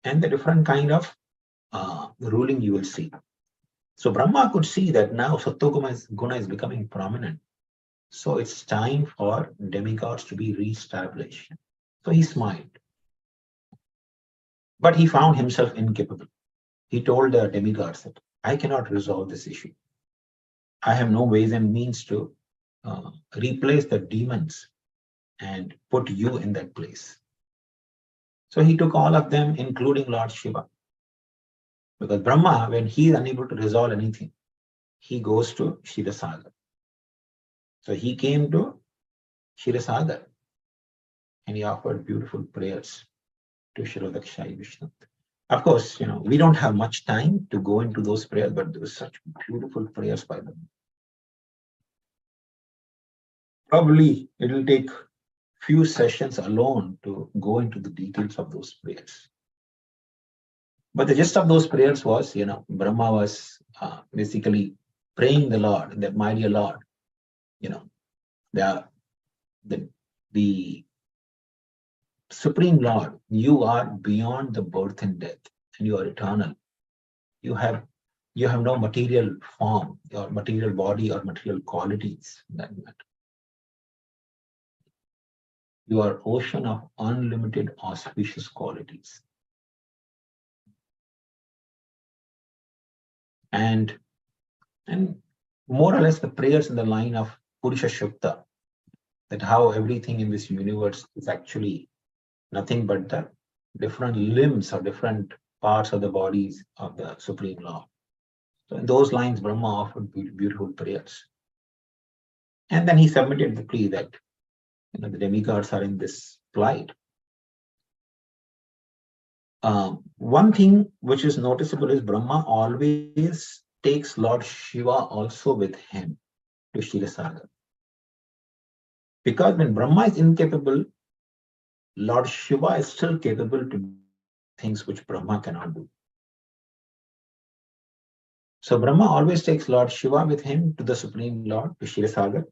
and the different kind of ruling you will see. So Brahma could see that now Sattoguna is becoming prominent. So it's time for demigods to be reestablished. So he smiled. But he found himself incapable. He told the demigods that I cannot resolve this issue. I have no ways and means to replace the demons and put you in that place. So he took all of them, including Lord Shiva. Because Brahma, when he is unable to resolve anything, he goes to Kshirosagar. So he came to Kshirosagar and he offered beautiful prayers to Shirodakshai Vishnu. Of course, we don't have much time to go into those prayers, but there were such beautiful prayers by them. Probably it will take few sessions alone to go into the details of those prayers. But the gist of those prayers was, Brahma was basically praying the Lord, the mighty Lord, the Supreme Lord, you are beyond the birth and death, and you are eternal. You have no material form, or material body, or material qualities that matter. You are ocean of unlimited auspicious qualities. And more or less the prayers in the line of Purusha Shukta, that how everything in this universe is actually nothing but the different limbs or different parts of the bodies of the Supreme Lord. So in those lines, Brahma offered beautiful prayers. And then he submitted the plea that the demigods are in this plight. One thing which is noticeable is Brahma always takes Lord Shiva also with him to Kshirosagar. Because when Brahma is incapable, Lord Shiva is still capable to do things which Brahma cannot do. So Brahma always takes Lord Shiva with him to the Supreme Lord, to Kshirosagar,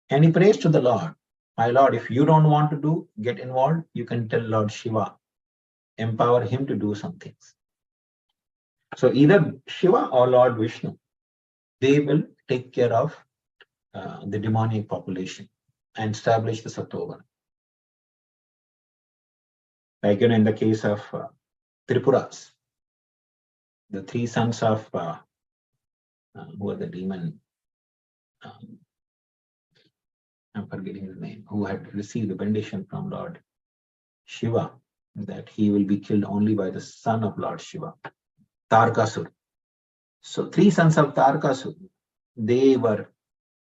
and he prays to the Lord, my Lord, if you don't want to get involved, you can tell Lord Shiva, empower him to do some things. So either Shiva or Lord Vishnu, they will take care of the demonic population and establish the Sattva. Like in the case of Tripuras, the three sons of who are the demon, I'm forgetting his name, who had received the benediction from Lord Shiva that he will be killed only by the son of Lord Shiva, Tarkasur. So three sons of Tarkasur, they were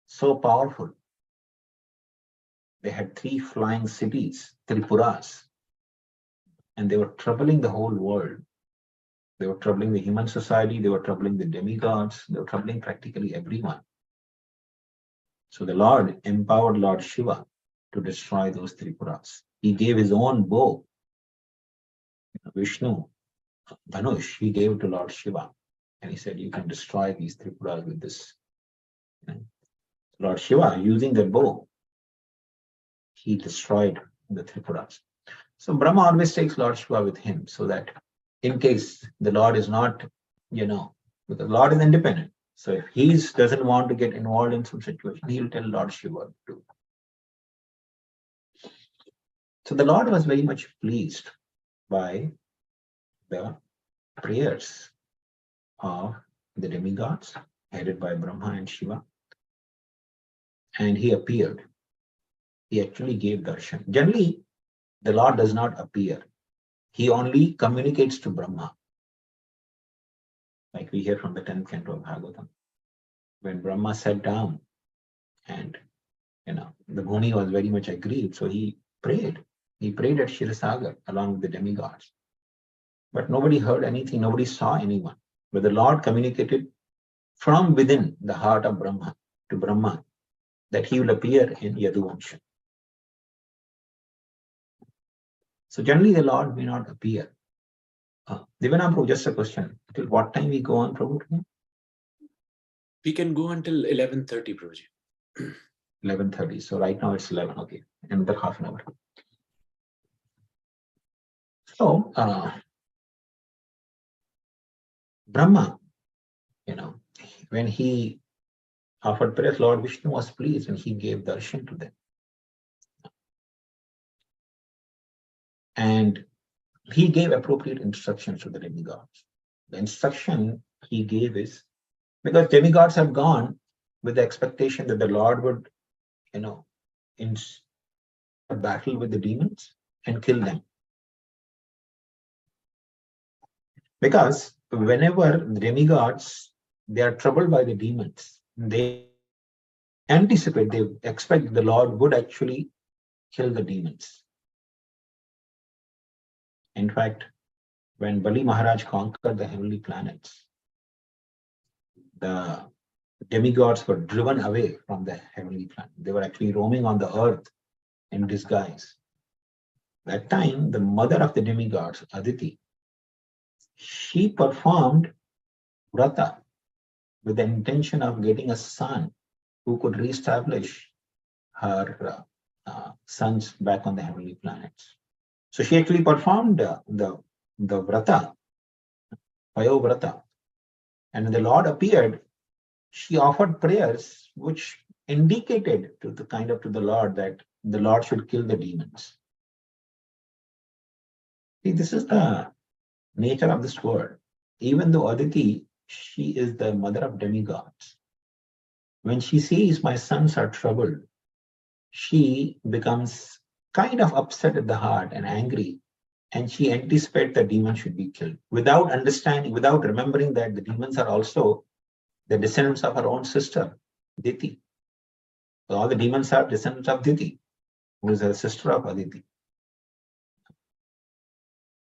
so powerful. They had three flying cities, Tripuras, and they were troubling the whole world. They were troubling the human society, they were troubling the demigods, they were troubling practically everyone. So the Lord empowered Lord Shiva to destroy those Tripuras. He gave his own bow, Vishnu, Dhanush, he gave to Lord Shiva. And he said, you can destroy these Tripuras with this. Lord Shiva, using the bow, he destroyed the Tripuras. So Brahma always takes Lord Shiva with him so that in case the Lord is not, because Lord is independent. So if he doesn't want to get involved in some situation, he'll tell Lord Shiva to. So the Lord was very much pleased by the prayers of the demigods headed by Brahma and Shiva. And he appeared. He actually gave darshan. Generally, the Lord does not appear. He only communicates to Brahma. Like we hear from the 10th canto of Bhagavatam. When Brahma sat down and, the Muni was very much aggrieved. So he prayed. He prayed at Kshirosagar along with the demigods. But nobody heard anything. Nobody saw anyone. But the Lord communicated from within the heart of Brahma to Brahma that he will appear in Yaduvansha. So generally the Lord may not appear. Divana Prabhu, just a question. Till what time we go on, Prabhu? We can go until 11:30, Prabhuji. 11:30. So right now it's 11. Okay, another half an hour. So Brahma, when he offered prayers, Lord Vishnu was pleased and he gave darshan to them. And he gave appropriate instructions to the demigods. The instruction he gave is, because demigods have gone with the expectation that the Lord would, in battle with the demons and kill them. Because whenever the demigods they are troubled by the demons. They anticipate, they expect the Lord would actually kill the demons. In fact, when Bali Maharaj conquered the heavenly planets, the demigods were driven away from the heavenly planet. They were actually roaming on the earth in disguise. That time, the mother of the demigods, Aditi, she performed vrata with the intention of getting a son who could reestablish her sons back on the heavenly planets. So she actually performed the vrata, Payo vrata. And when the Lord appeared, she offered prayers which indicated to the Lord that the Lord should kill the demons. See, this is the nature of this world. Even though Aditi, she is the mother of demigods, when she sees my sons are troubled, she becomes kind of upset at the heart and angry, and she anticipates that demons should be killed without understanding, without remembering that the demons are also the descendants of her own sister, Diti. So all the demons are descendants of Diti, who is a sister of Aditi.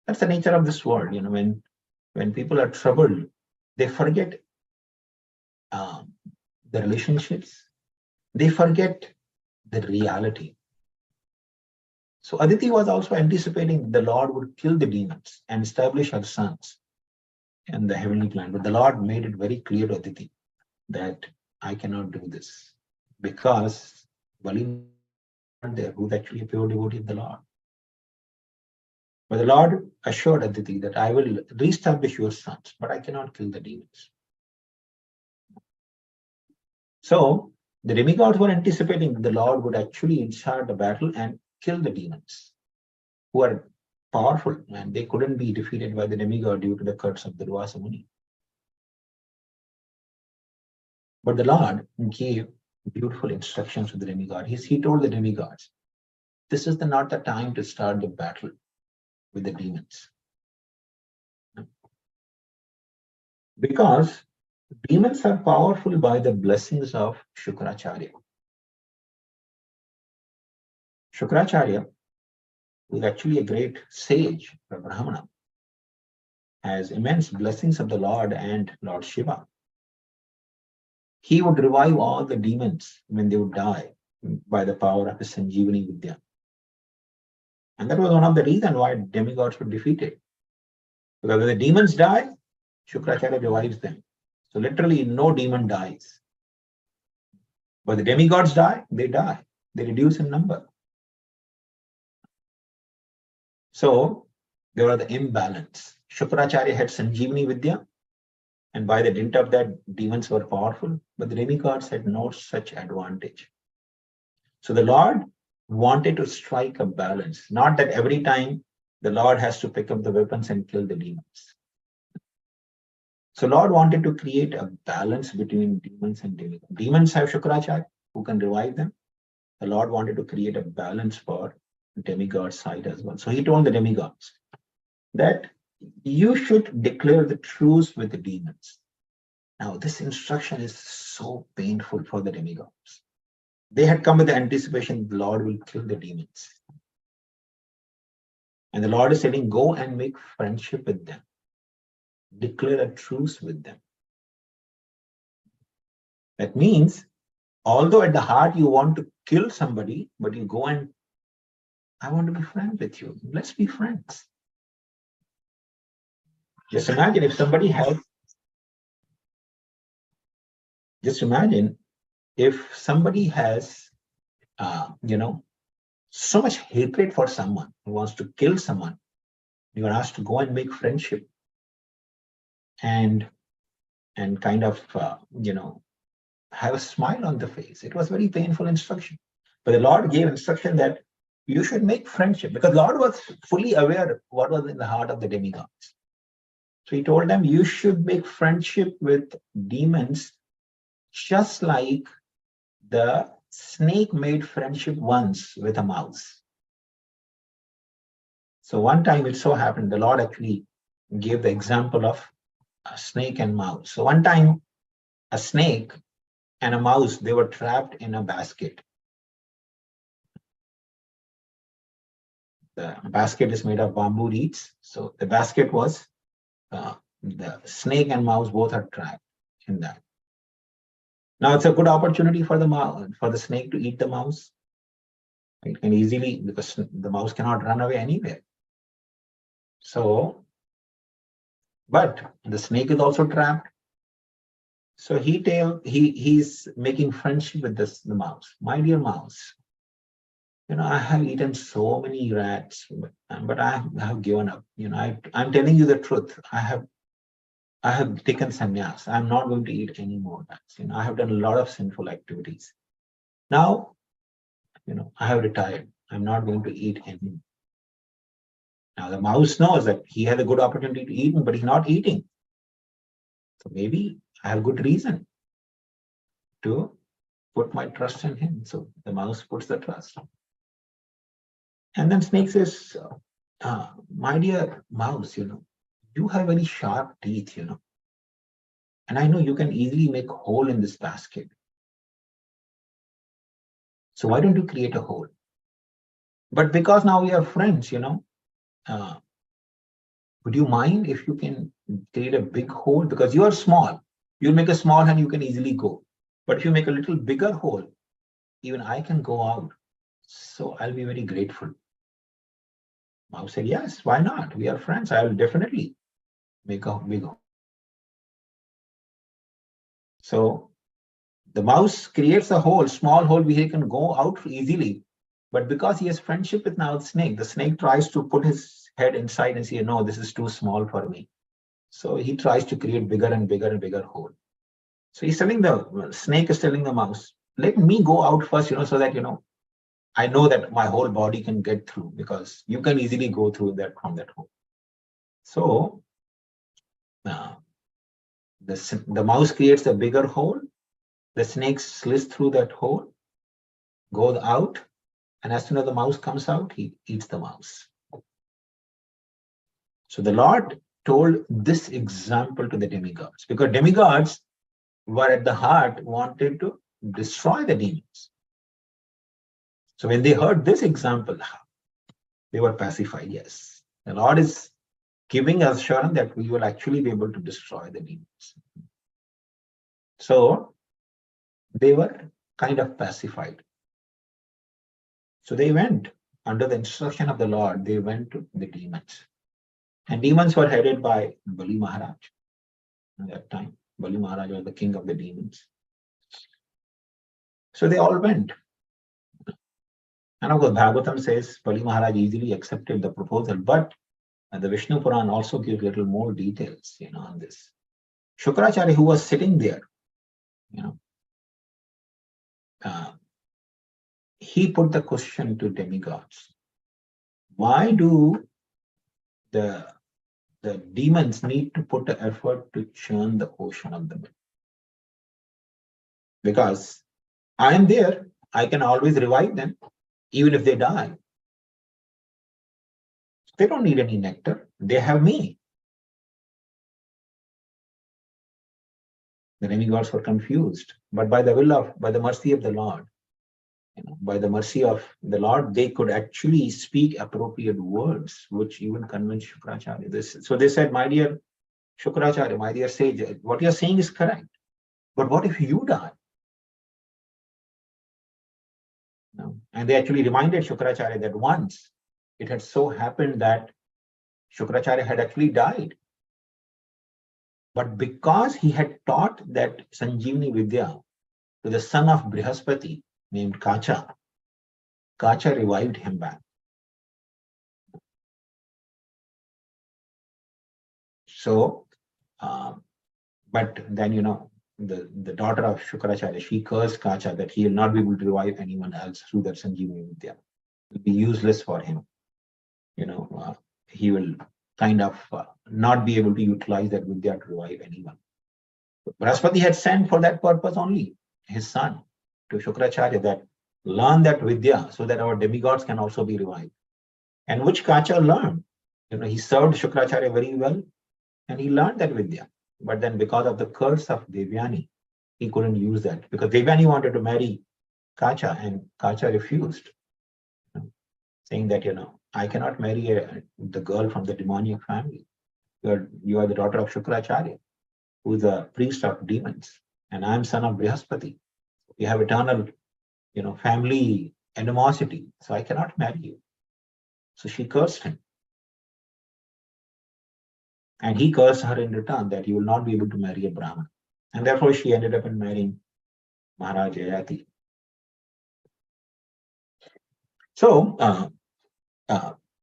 That's the nature of this world. When people are troubled, they forget the relationships, they forget the reality. So Aditi was also anticipating the Lord would kill the demons and establish her sons in the heavenly planet. But the Lord made it very clear to Aditi that I cannot do this because Bali there, who's actually a pure devotee of the Lord. But the Lord assured Aditi that I will reestablish your sons, but I cannot kill the demons. So the demigods were anticipating that the Lord would actually insert the battle and kill the demons, who are powerful, and they couldn't be defeated by the demigod due to the curse of the Durvasa Muni. But the Lord gave beautiful instructions to the demigod. He told the demigods, this is not the time to start the battle with the demons. Because demons are powerful by the blessings of Shukracharya. Shukracharya, who is actually a great sage, a Brahmana, has immense blessings of the Lord and Lord Shiva. He would revive all the demons when they would die by the power of his Sanjeevani Vidya. And that was one of the reasons why demigods were defeated. Because when the demons die, Shukracharya revives them. So literally no demon dies. But the demigods die, they die. They reduce in number. So there was the imbalance. Shukracharya had Sanjeevani Vidya, and by the dint of that, demons were powerful, but the demigods had no such advantage. So the Lord wanted to strike a balance, not that every time the Lord has to pick up the weapons and kill the demons. So Lord wanted to create a balance between demons and demigods. Demons have Shukracharya, who can revive them. The Lord wanted to create a balance for demigod side as well. So he told the demigods that you should declare the truce with the demons. Now, this instruction is so painful for the demigods. They had come with the anticipation the Lord will kill the demons. And the Lord is saying, go and make friendship with them. Declare a truce with them. That means, although at the heart you want to kill somebody, but you go and, I want to be friends with you. Let's be friends. Just imagine if somebody has, so much hatred for someone, who wants to kill someone, you are asked to go and make friendship and kind of, have a smile on the face. It was very painful instruction. But the Lord gave instruction that you should make friendship, because Lord was fully aware of what was in the heart of the demigods. So he told them, you should make friendship with demons just like the snake made friendship once with a mouse. So one time it so happened, the Lord actually gave the example of a snake and mouse. So one time a snake and a mouse, they were trapped in a basket. The basket is made of bamboo reeds. So the basket was, the snake and mouse both are trapped in that. Now it's a good opportunity for the snake to eat the mouse. It can easily, because the mouse cannot run away anywhere. So, but the snake is also trapped. So he's making friendship with the mouse. My dear mouse, I have eaten so many rats, but I have given up. I'm telling you the truth. I have taken sannyas. I'm not going to eat any more rats. I have done a lot of sinful activities. Now, I have retired. I'm not going to eat any. Now the mouse knows that he has a good opportunity to eat, but he's not eating. So maybe I have good reason to put my trust in him. So the mouse puts the trust. And then snake says, my dear mouse, you have very sharp teeth, and I know you can easily make a hole in this basket. So why don't you create a hole? But because now we are friends, would you mind if you can create a big hole? Because you are small. You'll make a small and you can easily go. But if you make a little bigger hole, even I can go out. So I'll be very grateful. Mouse said, yes, why not? We are friends. I will definitely make a big hole. So the mouse creates a hole, small hole where he can go out easily. But because he has friendship with now the snake tries to put his head inside and say, no, this is too small for me. So he tries to create bigger and bigger and bigger hole. So he's telling the snake is telling the mouse, let me go out first, so that, I know that my whole body can get through, because you can easily go through that from that hole. So the mouse creates a bigger hole. The snake slits through that hole, goes out, and as soon as the mouse comes out, he eats the mouse. So the Lord told this example to the demigods, because demigods were at the heart wanted to destroy the demons. So when they heard this example, they were pacified. Yes, the Lord is giving us assurance that we will actually be able to destroy the demons. So they were kind of pacified. So they went under the instruction of the Lord. They went to the demons, and demons were headed by Bali Maharaj. At that time, Bali Maharaj was the king of the demons. So they all went. And of course, Bhagavatam says Bali Maharaj easily accepted the proposal, but the Vishnu Puran also gives little more details, on this. Shukracharya, who was sitting there, he put the question to demigods: why do the demons need to put the effort to churn the ocean of the milk? Because I am there, I can always revive them, even if they die. They don't need any nectar, they have me. The demigods were confused, but by the mercy of the Lord, by the mercy of the Lord, they could actually speak appropriate words, which even convinced Shukracharya. So they said, my dear Shukracharya, my dear sage, what you're saying is correct. But what if you die? And they actually reminded Shukracharya that once it had so happened that Shukracharya had actually died. But because he had taught that Sanjeevani Vidya to the son of Brihaspati named Kacha, Kacha revived him back. So, but then, the daughter of Shukracharya, she cursed Kacha that he will not be able to revive anyone else through that Sanjeevani Vidya. It will be useless for him. He will kind of not be able to utilize that Vidya to revive anyone. Brihaspati had sent for that purpose only his son to Shukracharya, that learn that Vidya so that our demigods can also be revived. And which Kacha learned. He served Shukracharya very well and he learned that Vidya. But then because of the curse of Devyani, he couldn't use that because Devani wanted to marry Kacha and Kacha refused, saying that, I cannot marry the girl from the demoniac family. You are the daughter of Shukracharya, who is a priest of demons, and I am son of Brihaspati. We have eternal, family animosity, so I cannot marry you. So she cursed him. And he cursed her in return that you will not be able to marry a Brahman. And therefore she ended up in marrying Maharaj Yayati. So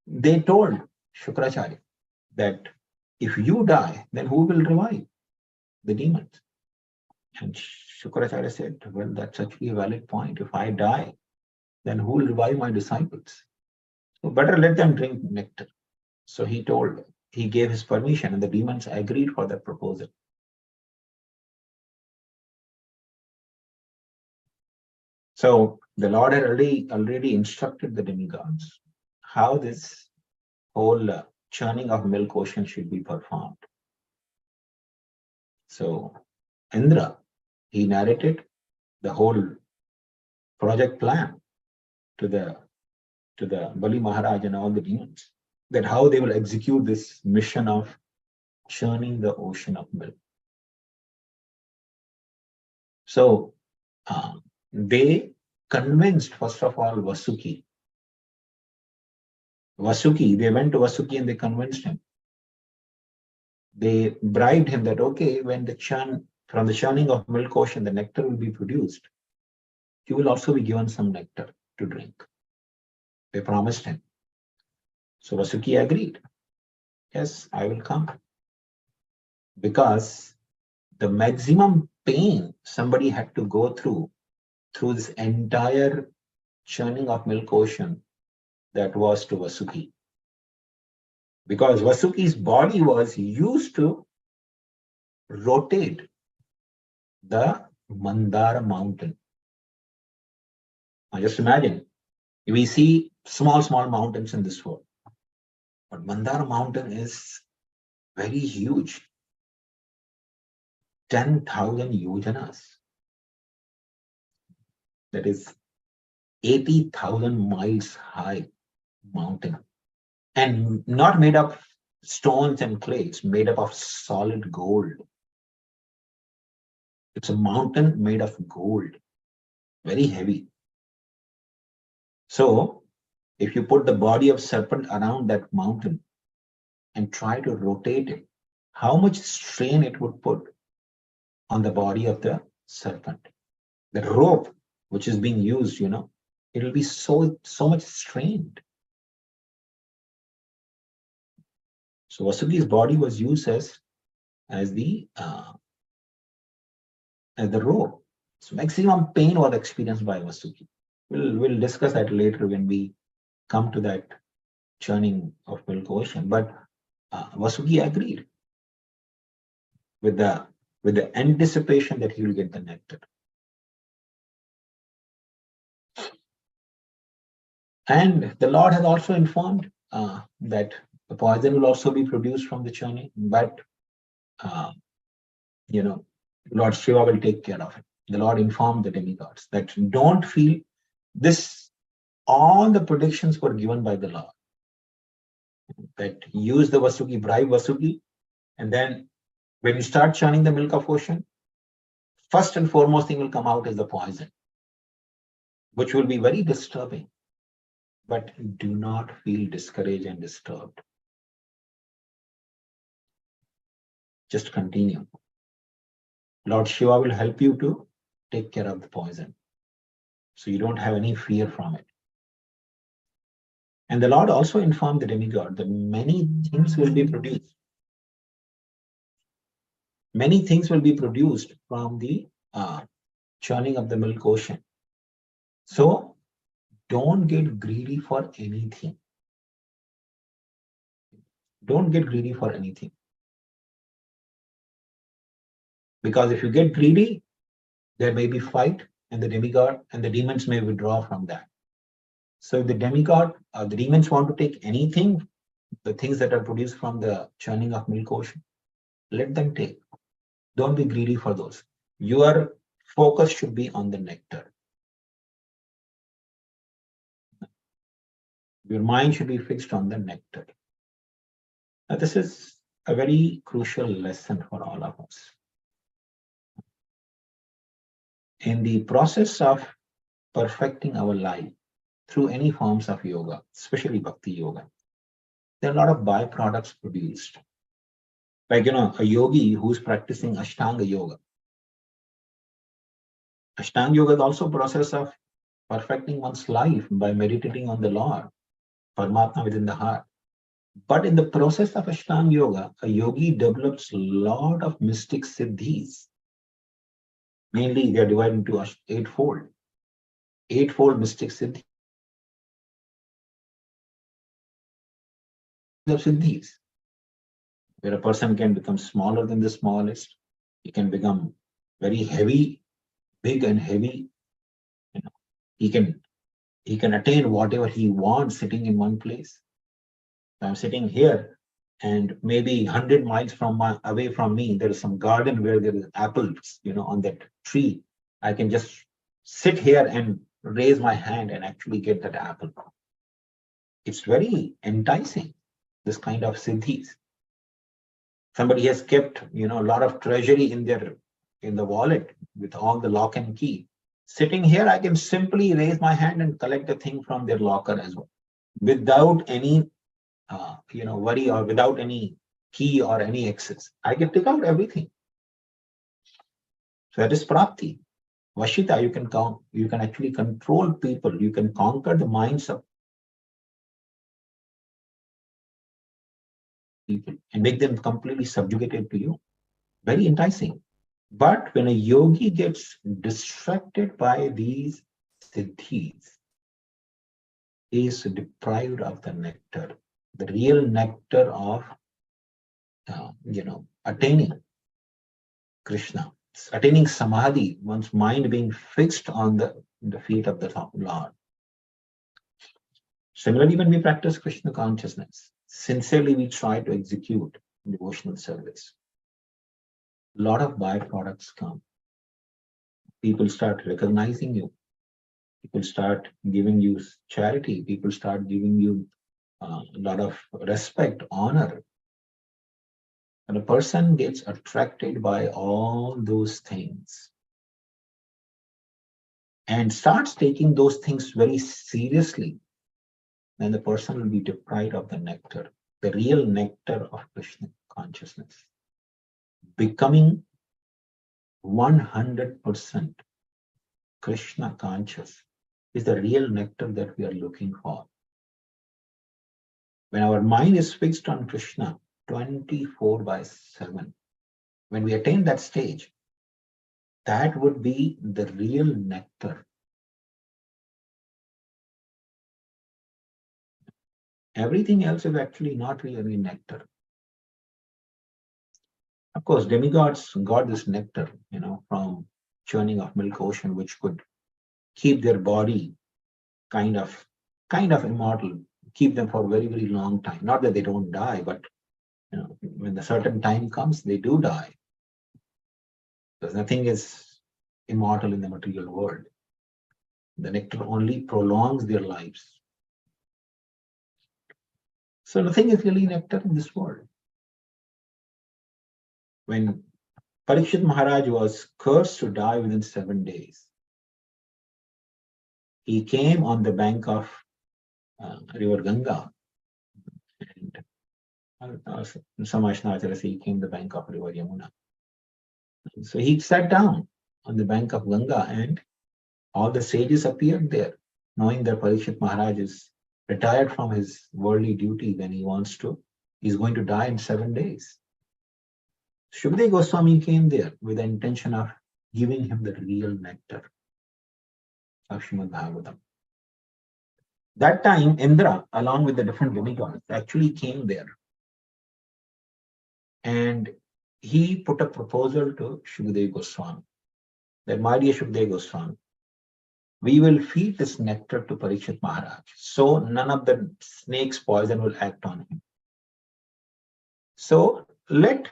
they told Shukracharya that if you die, then who will revive the demons? And Shukracharya said, well, that's actually a valid point. If I die, then who will revive my disciples? So better let them drink nectar. So he gave his permission, and the demons agreed for that proposal. So the Lord had already instructed the demigods how this whole churning of milk ocean should be performed. So Indra, he narrated the whole project plan to the Bali Maharaj and all the demons, that how they will execute this mission of churning the ocean of milk. So they convinced, first of all, Vasuki. They went to Vasuki and they convinced him. They bribed him that, okay, when from the churning of milk ocean, the nectar will be produced, you will also be given some nectar to drink. They promised him. So Vasuki agreed. Yes, I will come. Because the maximum pain somebody had to go through this entire churning of milk ocean, that was to Vasuki. Because Vasuki's body was used to rotate the Mandara mountain. Now just imagine, we see small mountains in this world. But Mandara mountain is very huge. 10,000 yojanas. That is 80,000 miles high mountain. And not made of stones and clay, it's made up of solid gold. It's a mountain made of gold, very heavy. So if you put the body of serpent around that mountain and try to rotate it, how much strain it would put on the body of the serpent. The rope which is being used, it will be so much strained. So Vasuki's body was used as the rope. So maximum pain was experienced by Vasuki. We'll discuss that later when we come to that churning of milk ocean. But Vasuki agreed with the anticipation that he will get the nectar. And the Lord has also informed that the poison will also be produced from the churning, but Lord Shiva will take care of it. The Lord informed the demigods that don't feel this. All the predictions were given by the Lord. That use the Vasuki, bribe Vasuki, and then when you start churning the milk of ocean, first and foremost thing will come out is the poison, which will be very disturbing. But do not feel discouraged and disturbed. Just continue. Lord Shiva will help you to take care of the poison. So you don't have any fear from it. And the Lord also informed the demigod that many things will be produced. Many things will be produced from the churning of the milk ocean. So don't get greedy for anything. Don't get greedy for anything. Because if you get greedy, there may be fight, and the demigod and the demons may withdraw from that. So if the demigod or the demons want to take anything, the things that are produced from the churning of milk ocean, let them take. Don't be greedy for those. You are focus should be on the nectar. Your mind should be fixed on the nectar. Now, this is a very crucial lesson for all of us. In the process of perfecting our life through any forms of yoga, especially Bhakti Yoga, there are a lot of byproducts produced. Like, a yogi who's practicing Ashtanga Yoga. Ashtanga Yoga is also a process of perfecting one's life by meditating on the Lord, Paramatma within the heart. But in the process of Ashtanga Yoga, a yogi develops a lot of mystic siddhis. Mainly, they are divided into eightfold. Eightfold mystic siddhis. Siddhis, where a person can become smaller than the smallest. He can become very heavy, big and heavy. He can attain whatever he wants sitting in one place. I'm sitting here, and maybe 100 miles away from me, there is some garden where there is apples, on that tree. I can just sit here and raise my hand and actually get that apple. It's very enticing, this kind of siddhis. Somebody has kept, a lot of treasury in the wallet with all the lock and key. Sitting here, I can simply raise my hand and collect the thing from their locker as well, without any worry or without any key or any access. I can take out everything. So that is prapti. Vashita, you can actually control people. You can conquer the minds of people and make them completely subjugated to you. Very enticing. But when a yogi gets distracted by these siddhis, he is deprived of the nectar, the real nectar of attaining Krishna, attaining samadhi, one's mind being fixed on the feet of the Lord. Similarly, when we practice Krishna consciousness, sincerely we try to execute devotional service. A lot of byproducts come. People start recognizing you. People start giving you charity. People start giving you a lot of respect, honor. When a person gets attracted by all those things and starts taking those things very seriously, then the person will be deprived of the nectar, the real nectar of Krishna consciousness. Becoming 100% Krishna conscious is the real nectar that we are looking for. When our mind is fixed on Krishna 24/7, when we attain that stage, that would be the real nectar. Everything else is actually not really nectar. Of course, demigods got this nectar, from churning of milk ocean, which could keep their body kind of immortal, keep them for a very, very long time. Not that they don't die, but when the certain time comes, they do die. Because nothing is immortal in the material world. The nectar only prolongs their lives. So nothing is really nectar in this world. When Parikshit Maharaj was cursed to die within 7 days, he came on the bank of river Ganga, and some Vaishnavas say he came the bank of river Yamuna. So he sat down on the bank of Ganga, and all the sages appeared there, knowing that Parikshit Maharaj is retired from his worldly duty when he's going to die in 7 days. Shukdev Goswami came there with the intention of giving him the real nectar of Srimad Bhagavatam. That time, Indra, along with the different demigods, actually came there. And he put a proposal to Shukdev Goswami that, my dear Shukdev Goswami, we will feed this nectar to Parikshit Maharaj, so none of the snake's poison will act on him. So let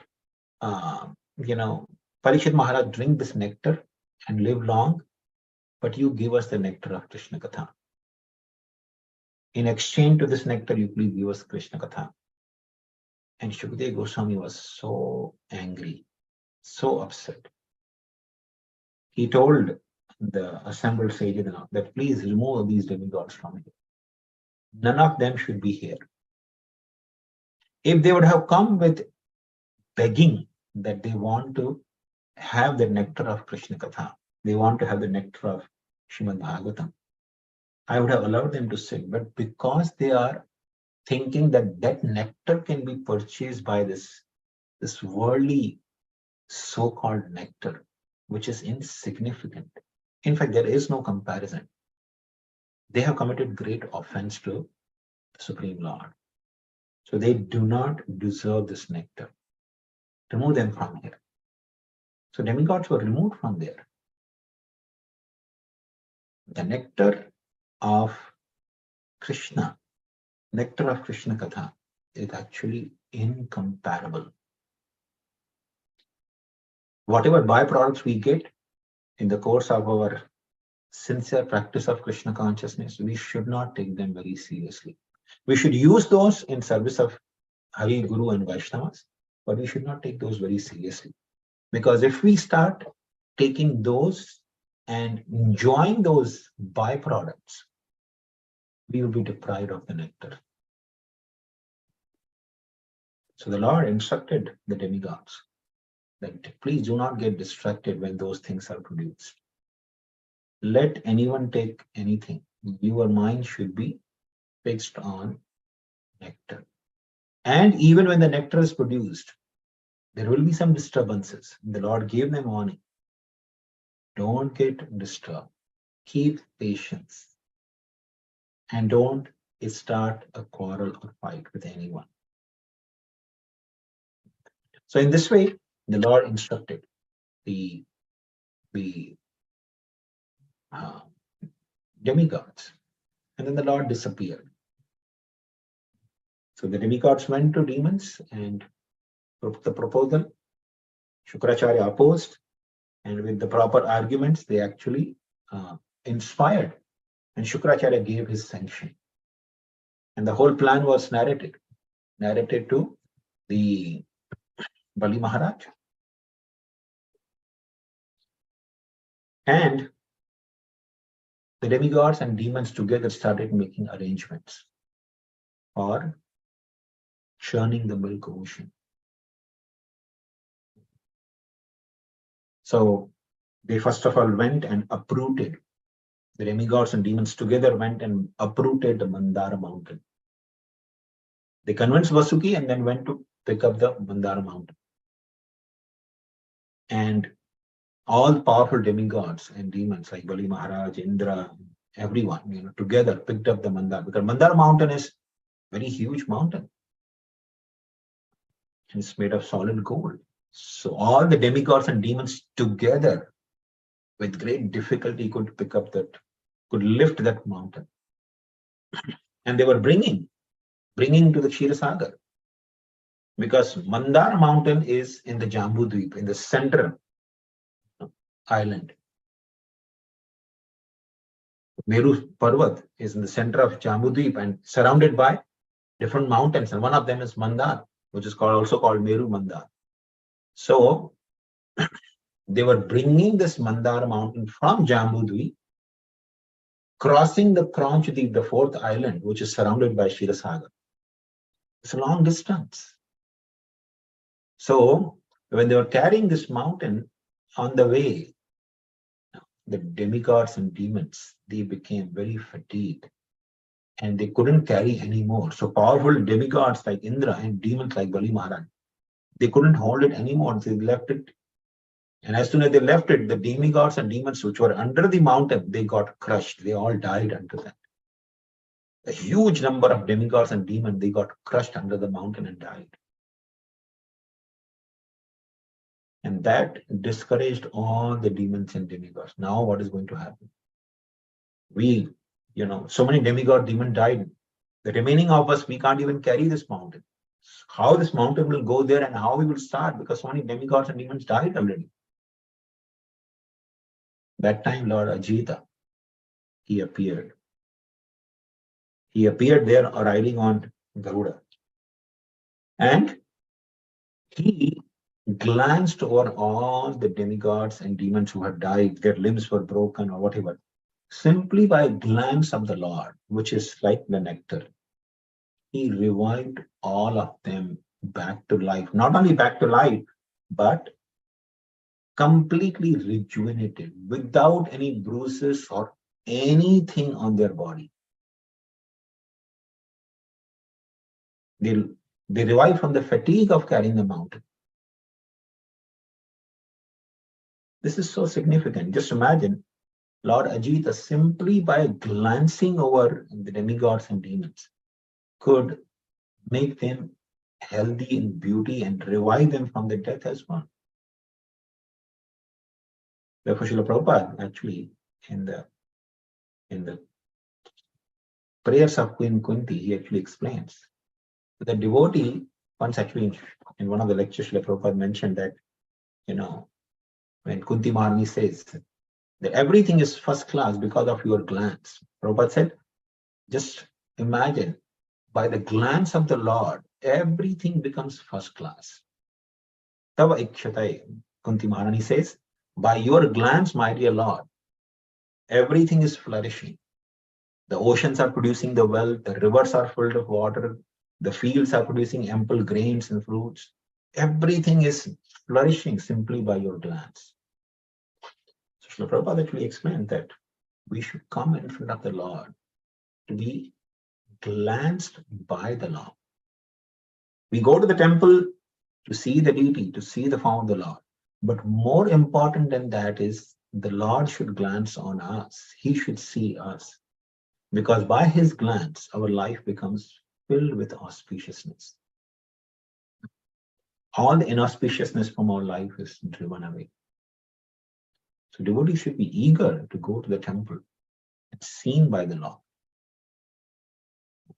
Parikshit Maharaj drink this nectar, and live long, but you give us the nectar of Krishna Katha. In exchange to this nectar, you please give us Krishna Katha. And Shukadeva Goswami was so angry, so upset. He told the assembled sages that please remove these demigods from here. None of them should be here. If they would have come with begging that they want to have the nectar of Krishna Katha, they want to have the nectar of Srimad Bhagavatam, I would have allowed them to sit. But because they are thinking that that nectar can be purchased by this worldly so-called nectar, which is insignificant. In fact, there is no comparison. They have committed great offense to the Supreme Lord. So they do not deserve this nectar. Remove them from here. So demigods were removed from there. The nectar of Krishna, nectar of Krishna Katha, is actually incomparable. Whatever byproducts we get in the course of our sincere practice of Krishna consciousness, we should not take them very seriously. We should use those in service of Hari, Guru and Vaishnavas, but we should not take those very seriously. Because if we start taking those and enjoying those byproducts, we will be deprived of the nectar. So the Lord instructed the demigods that please do not get distracted when those things are produced. Let anyone take anything. Your mind should be fixed on nectar. And even when the nectar is produced, there will be some disturbances. The Lord gave them warning. Don't get disturbed. Keep patience. And don't start a quarrel or fight with anyone. So in this way, the Lord instructed the demigods. And then the Lord disappeared. So the demigods went to demons and the proposal, Shukracharya opposed, and with the proper arguments, they actually inspired, and Shukracharya gave his sanction. And the whole plan was narrated to the Bali Maharaj. And the demigods and demons together started making arrangements for churning the milk ocean. So they first of all went and uprooted. The demigods and demons together went and uprooted the Mandara mountain. They convinced Vasuki and then went to pick up the Mandara mountain. And all powerful demigods and demons like Bali Maharaj, Indra, everyone, together picked up the Mandara, because Mandara mountain is a very huge mountain. And it's made of solid gold. So all the demigods and demons together, with great difficulty, could lift that mountain. And they were bringing to the Kshirosagar. Because Mandara mountain is in the Jambu Dweep, in the center island. Meru Parvat is in the center of Jambu Dweep and surrounded by different mountains. And one of them is Mandar, which is also called Meru Mandar. So they were bringing this Mandara mountain from Jambu Dweep, crossing the Kranch Dweep, the fourth island, which is surrounded by Kshirosagar. It's a long distance. So when they were carrying this mountain, on the way, the demigods and demons, they became very fatigued and they couldn't carry anymore. So powerful demigods like Indra and demons like Bali Maharaj, they couldn't hold it anymore. They left it. And as soon as they left it, the demigods and demons which were under the mountain, they got crushed. They all died under that. A huge number of demigods and demons, they got crushed under the mountain and died. And that discouraged all the demons and demigods. Now what is going to happen? So many demigod demons died. The remaining of us, we can't even carry this mountain. How this mountain will go there and how we will start, because so many demigods and demons died already. That time Lord Ajita, he appeared. He appeared there riding on Garuda. And he glanced over all the demigods and demons who had died, their limbs were broken or whatever. Simply by glance of the Lord, which is like the nectar, he revived all of them back to life. Not only back to life, but completely rejuvenated without any bruises or anything on their body. They revived from the fatigue of carrying the mountain. This is so significant. Just imagine Lord Ajita, simply by glancing over the demigods and demons, could make them healthy in beauty and revive them from the death as well. Therefore, Srila Prabhupada actually in the prayers of Queen Kunti, he actually explains. The devotee once actually in one of the lectures, Srila Prabhupada mentioned that, when Kunti Maharani says that everything is first class because of your glance. Prabhupada said, just imagine, by the glance of the Lord, everything becomes first class. Tava Ikshatai, Kunti Maharani says, by your glance, my dear Lord, everything is flourishing. The oceans are producing the wealth, the rivers are filled with water, the fields are producing ample grains and fruits. Everything is flourishing simply by your glance. So Srila Prabhupada actually explained that we should come in front of the Lord to be glanced by the Lord. We go to the temple to see the deity, to see the form of the Lord. But more important than that is the Lord should glance on us. He should see us. Because by his glance, our life becomes filled with auspiciousness. All the inauspiciousness from our life is driven away. So devotees should be eager to go to the temple and seen by the Lord.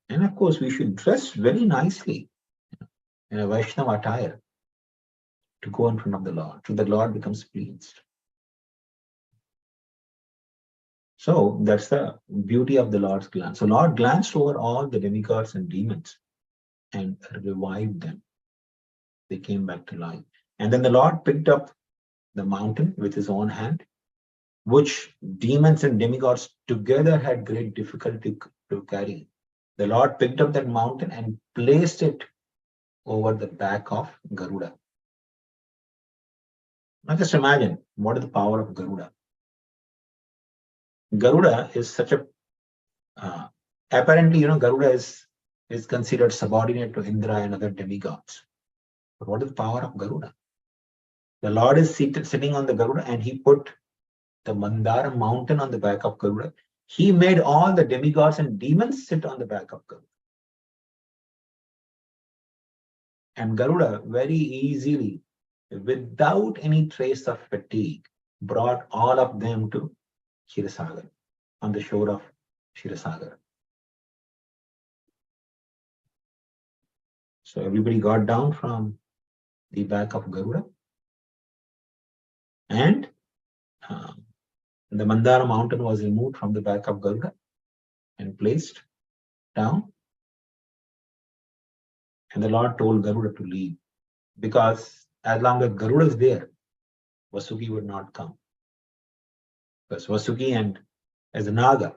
And of course, we should dress very nicely in a Vaishnava attire to go in front of the Lord, so the Lord becomes pleased. So that's the beauty of the Lord's glance. So Lord glanced over all the demigods and demons and revived them. They came back to life. And then the Lord picked up the mountain with his own hand, which demons and demigods together had great difficulty to carry. The Lord picked up that mountain and placed it over the back of Garuda. Now just imagine, what is the power of Garuda? Garuda is such a, apparently, Garuda is considered subordinate to Indra and other demigods. But what is the power of Garuda? The Lord is sitting on the Garuda, and he put the Mandara mountain on the back of Garuda. He made all the demigods and demons sit on the back of Garuda. And Garuda very easily, without any trace of fatigue, brought all of them to Shirasagar, on the shore of Shirasagar. So everybody got down from the back of Garuda, and the Mandara mountain was removed from the back of Garuda and placed down. And the Lord told Garuda to leave, because as long as Garuda is there, Vasuki would not come. Because Vasuki and as a Naga,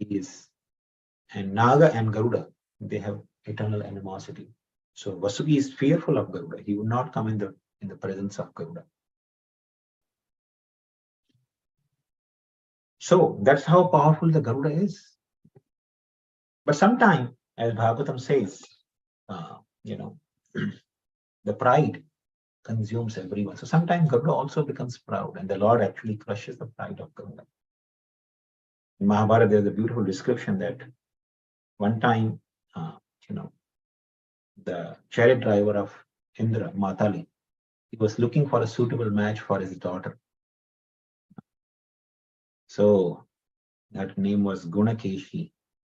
and Naga and Garuda, they have eternal animosity. So Vasuki is fearful of Garuda. He would not come in the presence of Garuda. So that's how powerful the Garuda is. But sometimes, as Bhagavatam says, the pride consumes everyone. So sometimes Garuda also becomes proud, and the Lord actually crushes the pride of Garuda. In Mahabharata, there's a beautiful description that one time, the chariot driver of Indra, Matali, he was looking for a suitable match for his daughter. So that name was Gunakeshi.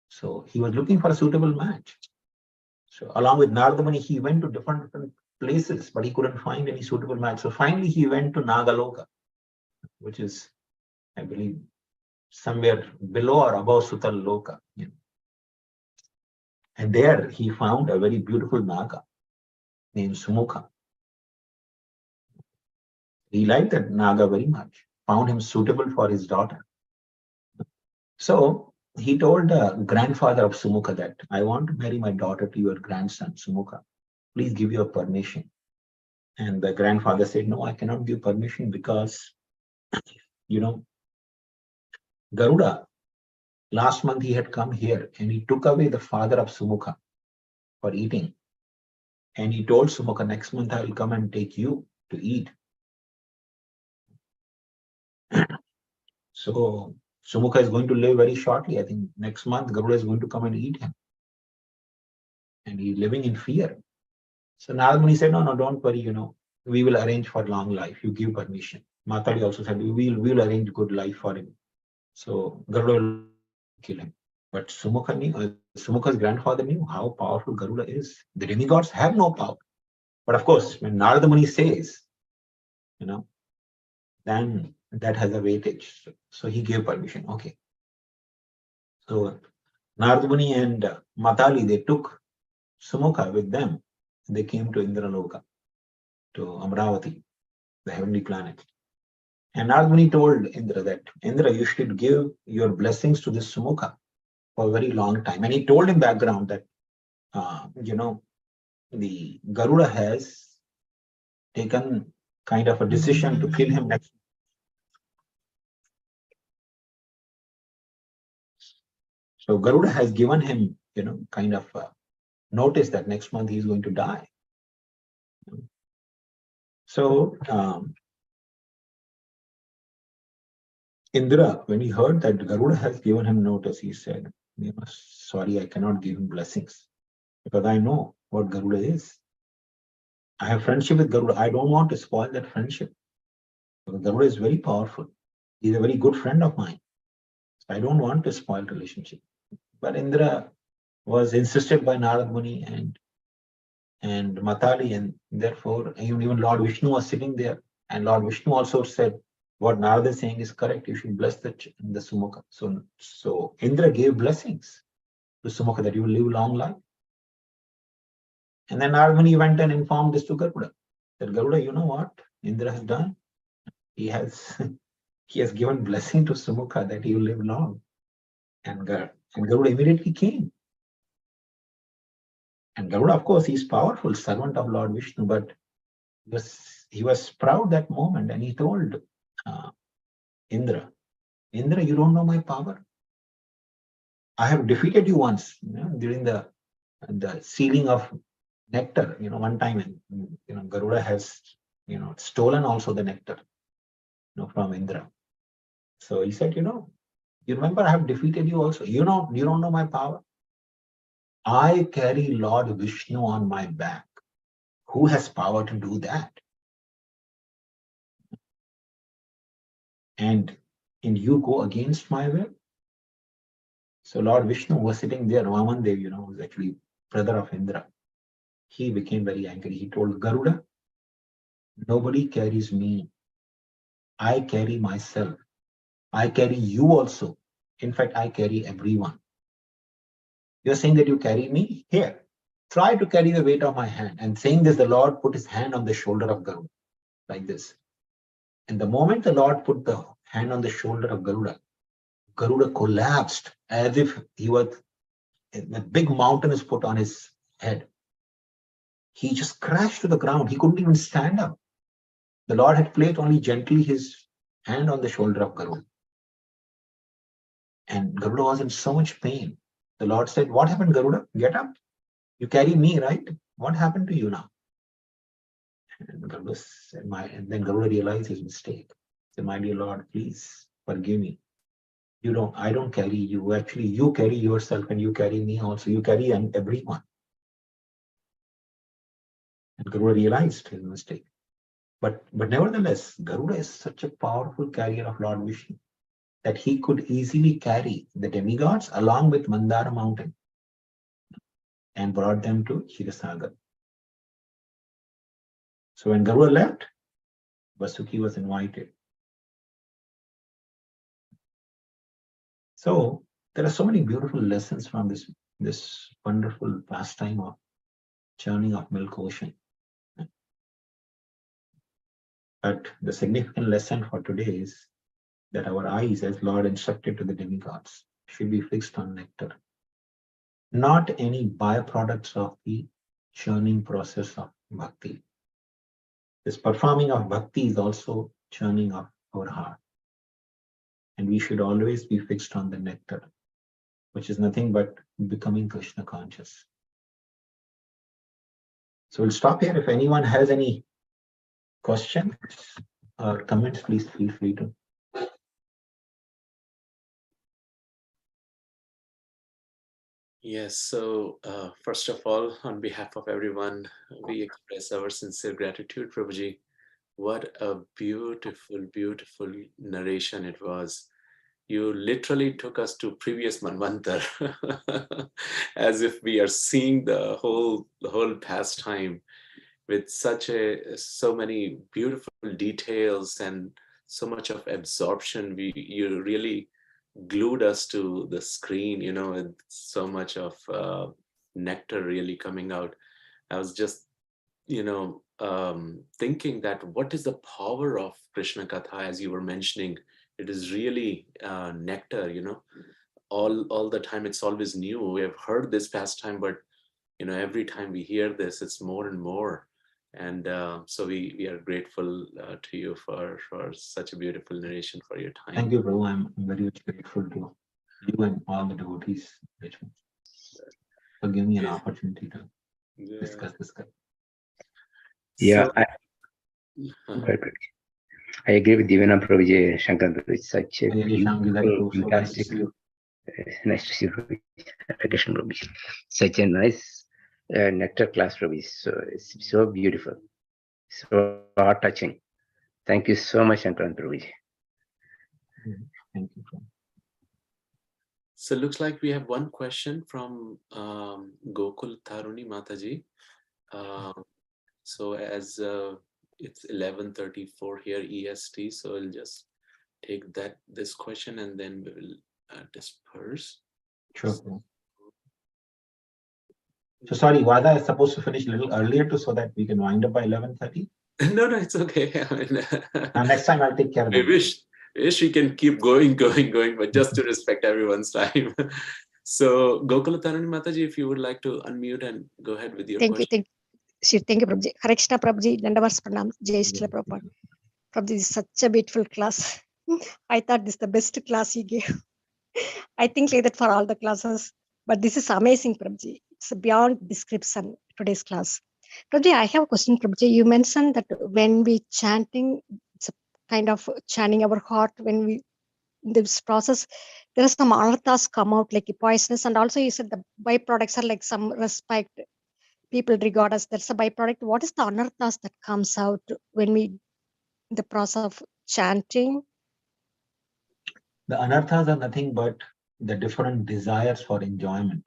So he was looking for a suitable match. So along with Narada Muni, he went to different places, but he couldn't find any suitable match. So finally he went to Nagaloka, which is I believe somewhere below or above Sutal Loka. And there he found a very beautiful Naga named Sumukha. He liked that Naga very much, found him suitable for his daughter. So he told the grandfather of Sumukha that I want to marry my daughter to your grandson, Sumukha. Please give your permission. And the grandfather said, no, I cannot give permission because, Garuda, last month he had come here and he took away the father of Sumukha for eating. And he told Sumukha, next month I will come and take you to eat. So Sumukha is going to live very shortly. I think next month Garuda is going to come and eat him. And he's living in fear. So Narad Muni said, no, don't worry, we will arrange for long life. You give permission. Matali also said, we will arrange good life for him. So Garuda will kill him. But Sumukha's grandfather knew how powerful Garuda is. The demigods have no power. But of course, when Narada Muni says, then that has a weightage. So he gave permission. Okay. So Narada Muni and Matali, they took Sumukha with them. They came to Indraloka, to Amravati, the heavenly planet. And Narada Muni told Indra that, Indra, you should give your blessings to this Sumukha for a very long time. And he told in background that, the Garuda has taken kind of a decision to kill him next. So Garuda has given him, kind of notice that next month he is going to die. So Indra, when he heard that Garuda has given him notice, he said, sorry, I cannot give him blessings because I know what Garuda is. I have friendship with Garuda. I don't want to spoil that friendship. Because Garuda is very powerful. He's a very good friend of mine. So I don't want to spoil relationship. But Indra was insisted by Narad Muni and Matali, and therefore even Lord Vishnu was sitting there. And Lord Vishnu also said, what Narada is saying is correct. You should bless the Sumukha. So Indra gave blessings to Sumukha that you will live long life. And then Narada Muni went and informed this to Garuda. That Garuda, you know what Indra has done? He has given blessing to Sumukha that he will live long. And Garuda immediately came. And Garuda, of course, he's powerful, servant of Lord Vishnu, but he was proud that moment, and he told Indra, you don't know my power. I have defeated you once during the sealing of nectar. One time, Garuda has stolen also the nectar from Indra. So he said, you remember I have defeated you also. You don't know my power. I carry Lord Vishnu on my back. Who has power to do that? And you go against my will? So Lord Vishnu was sitting there, Vaman Dev, who's actually brother of Indra. He became very angry. He told Garuda, nobody carries me. I carry myself. I carry you also. In fact, I carry everyone. You're saying that you carry me? Here, try to carry the weight of my hand. And saying this, the Lord put his hand on the shoulder of Garuda, like this. And the moment the Lord put the hand on the shoulder of Garuda, Garuda collapsed as if a big mountain is put on his head. He just crashed to the ground. He couldn't even stand up. The Lord had placed only gently his hand on the shoulder of Garuda. And Garuda was in so much pain. The Lord said, what happened, Garuda? Get up. You carry me, right? What happened to you now? And Garuda said, and then Garuda realized his mistake. He said, my dear Lord, please forgive me. I don't carry you. Actually, you carry yourself and you carry me also. You carry everyone. And Garuda realized his mistake. But nevertheless, Garuda is such a powerful carrier of Lord Vishnu that he could easily carry the demigods along with Mandara mountain and brought them to Kshirosagar. So when Garuda left, Vasuki was invited. So there are so many beautiful lessons from this wonderful pastime of churning of milk ocean. But the significant lesson for today is that our eyes, as Lord instructed to the demigods, should be fixed on nectar, not any byproducts of the churning process of bhakti. This performing of bhakti is also churning of our heart. And we should always be fixed on the nectar, which is nothing but becoming Krishna conscious. So we'll stop here. If anyone has any questions or comments, please feel free to. Yes, so first of all, on behalf of everyone, we express our sincere gratitude, Prabhuji. What a beautiful, beautiful narration it was. You literally took us to previous Manvantar, as if we are seeing the whole pastime with so many beautiful details and so much of absorption. You really glued us to the screen, with so much of nectar really coming out. I was just, thinking that what is the power of Krishna Katha, as you were mentioning. It is really nectar, all the time. It's always new. We have heard this pastime, but every time we hear this, it's more and more. And so we are grateful to you for such a beautiful narration, for your time. Thank you, Prabhu. I'm very much grateful to you and all the devotees for giving me an opportunity to discuss this. Yeah, So, I agree with Divina Prabhuji, Shankaranand. It's such a beautiful, fantastic. Nice to see you, Krishna Prabhuji. Such a nice nectar class, Prabhuji. So it's so beautiful, so heart touching. Thank you so much, Shankaranand Prabhuji. Thank you. So it looks like we have one question from Gokul Tharuni Mataji. So as it's 11:34 here EST, so I'll just take this question and then we will disperse. Sure. So sorry, Vada is supposed to finish a little earlier so that we can wind up by 11:30? No, it's okay. I mean, next time I'll take care of it. Wish we can keep going, but just to respect everyone's time. So Gokul Tharuni Mataji, if you would like to unmute and go ahead with your question. Thank you, Prabhuji. Hare Krishna, Prabhuji. Dandavars Pranam. Jai Shri Prabhupada. Prabhuji, this is such a beautiful class. I thought this is the best class you gave. I think like that for all the classes. But this is amazing, Prabhuji. It's beyond description, today's class. Prabhuji, I have a question, Prabhuji. You mentioned that when we chanting, it's a kind of chanting our heart. When we, in this process, there are some anarthas come out like poisonous. And also you said the byproducts are like some respect. People regard us, that's a byproduct. What is the anarthas that comes out when we, the process of chanting? The anarthas are nothing but the different desires for enjoyment.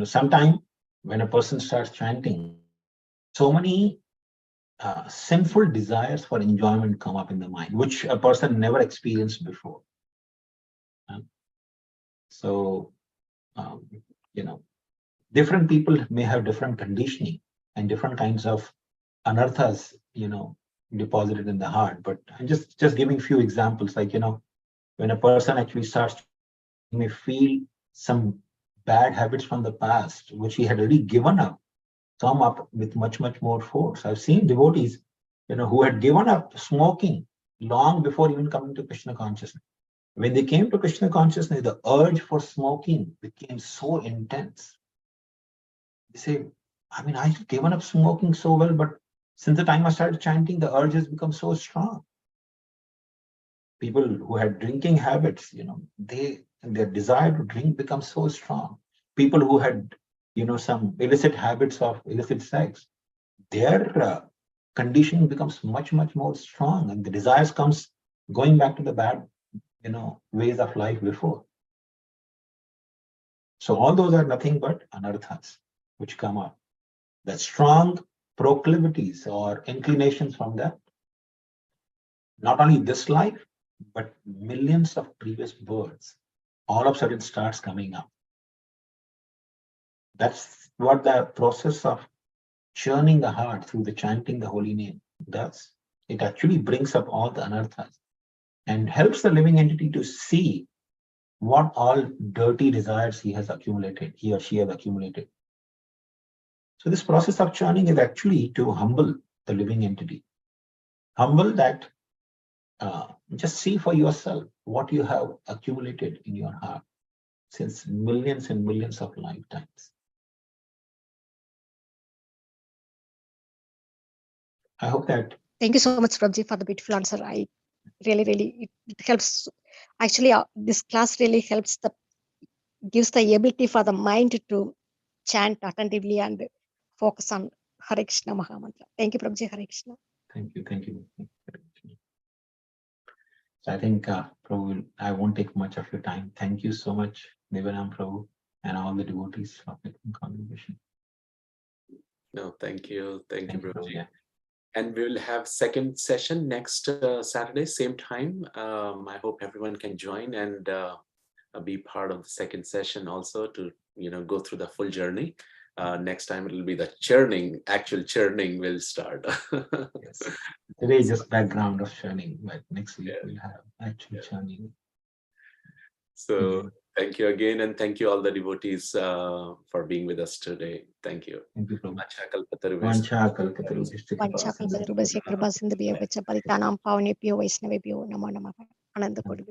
Sometimes when a person starts chanting, so many sinful desires for enjoyment come up in the mind, which a person never experienced before. So, different people may have different conditioning and different kinds of anarthas, deposited in the heart. But I'm just giving few examples, like, when a person actually starts, he may feel some bad habits from the past, which he had already given up, come up with much, much more force. I've seen devotees, who had given up smoking long before even coming to Krishna consciousness. When they came to Krishna consciousness, the urge for smoking became so intense. They say, I've given up smoking so well, but since the time I started chanting, the urge has become so strong. People who had drinking habits, their desire to drink becomes so strong. People who had, some illicit habits of illicit sex, their condition becomes much, much more strong, and the desires comes going back to the bad, ways of life before. So all those are nothing but anarthas which come up. The strong proclivities or inclinations from that, not only this life, but millions of previous births. all of a sudden starts coming up. That's what the process of churning the heart through the chanting the holy name does. It actually brings up all the anarthas and helps the living entity to see what all dirty desires he or she has accumulated. So this process of churning is actually to humble the living entity. Humble that, just see for yourself what you have accumulated in your heart since millions and millions of lifetimes. I hope that. Thank you so much, Prabhuji, for the beautiful answer. I really, it helps. Actually, this class really gives the ability for the mind to chant attentively and focus on Hare Krishna Mahamantra. Thank you, Prabhuji. Hare Krishna. Thank you. So I think, Prabhu, I won't take much of your time. Thank you so much, Nivanam Prabhu, and all the devotees for making contribution. No, thank you, Prabhu. Yeah. And we will have second session next Saturday, same time. I hope everyone can join and be part of the second session also to go through the full journey. Next time it will be the actual churning will start. Yes. Today is just background of churning, but next week we'll have actual churning. So thank you again, and thank you all the devotees for being with us today. Thank you. Thank you, Prabhu. Panchakalpatarubhasya kripasindhubhyo vacha paritanam pavanebhyo vaishnavebhyo namo namaha. Ananda Koti.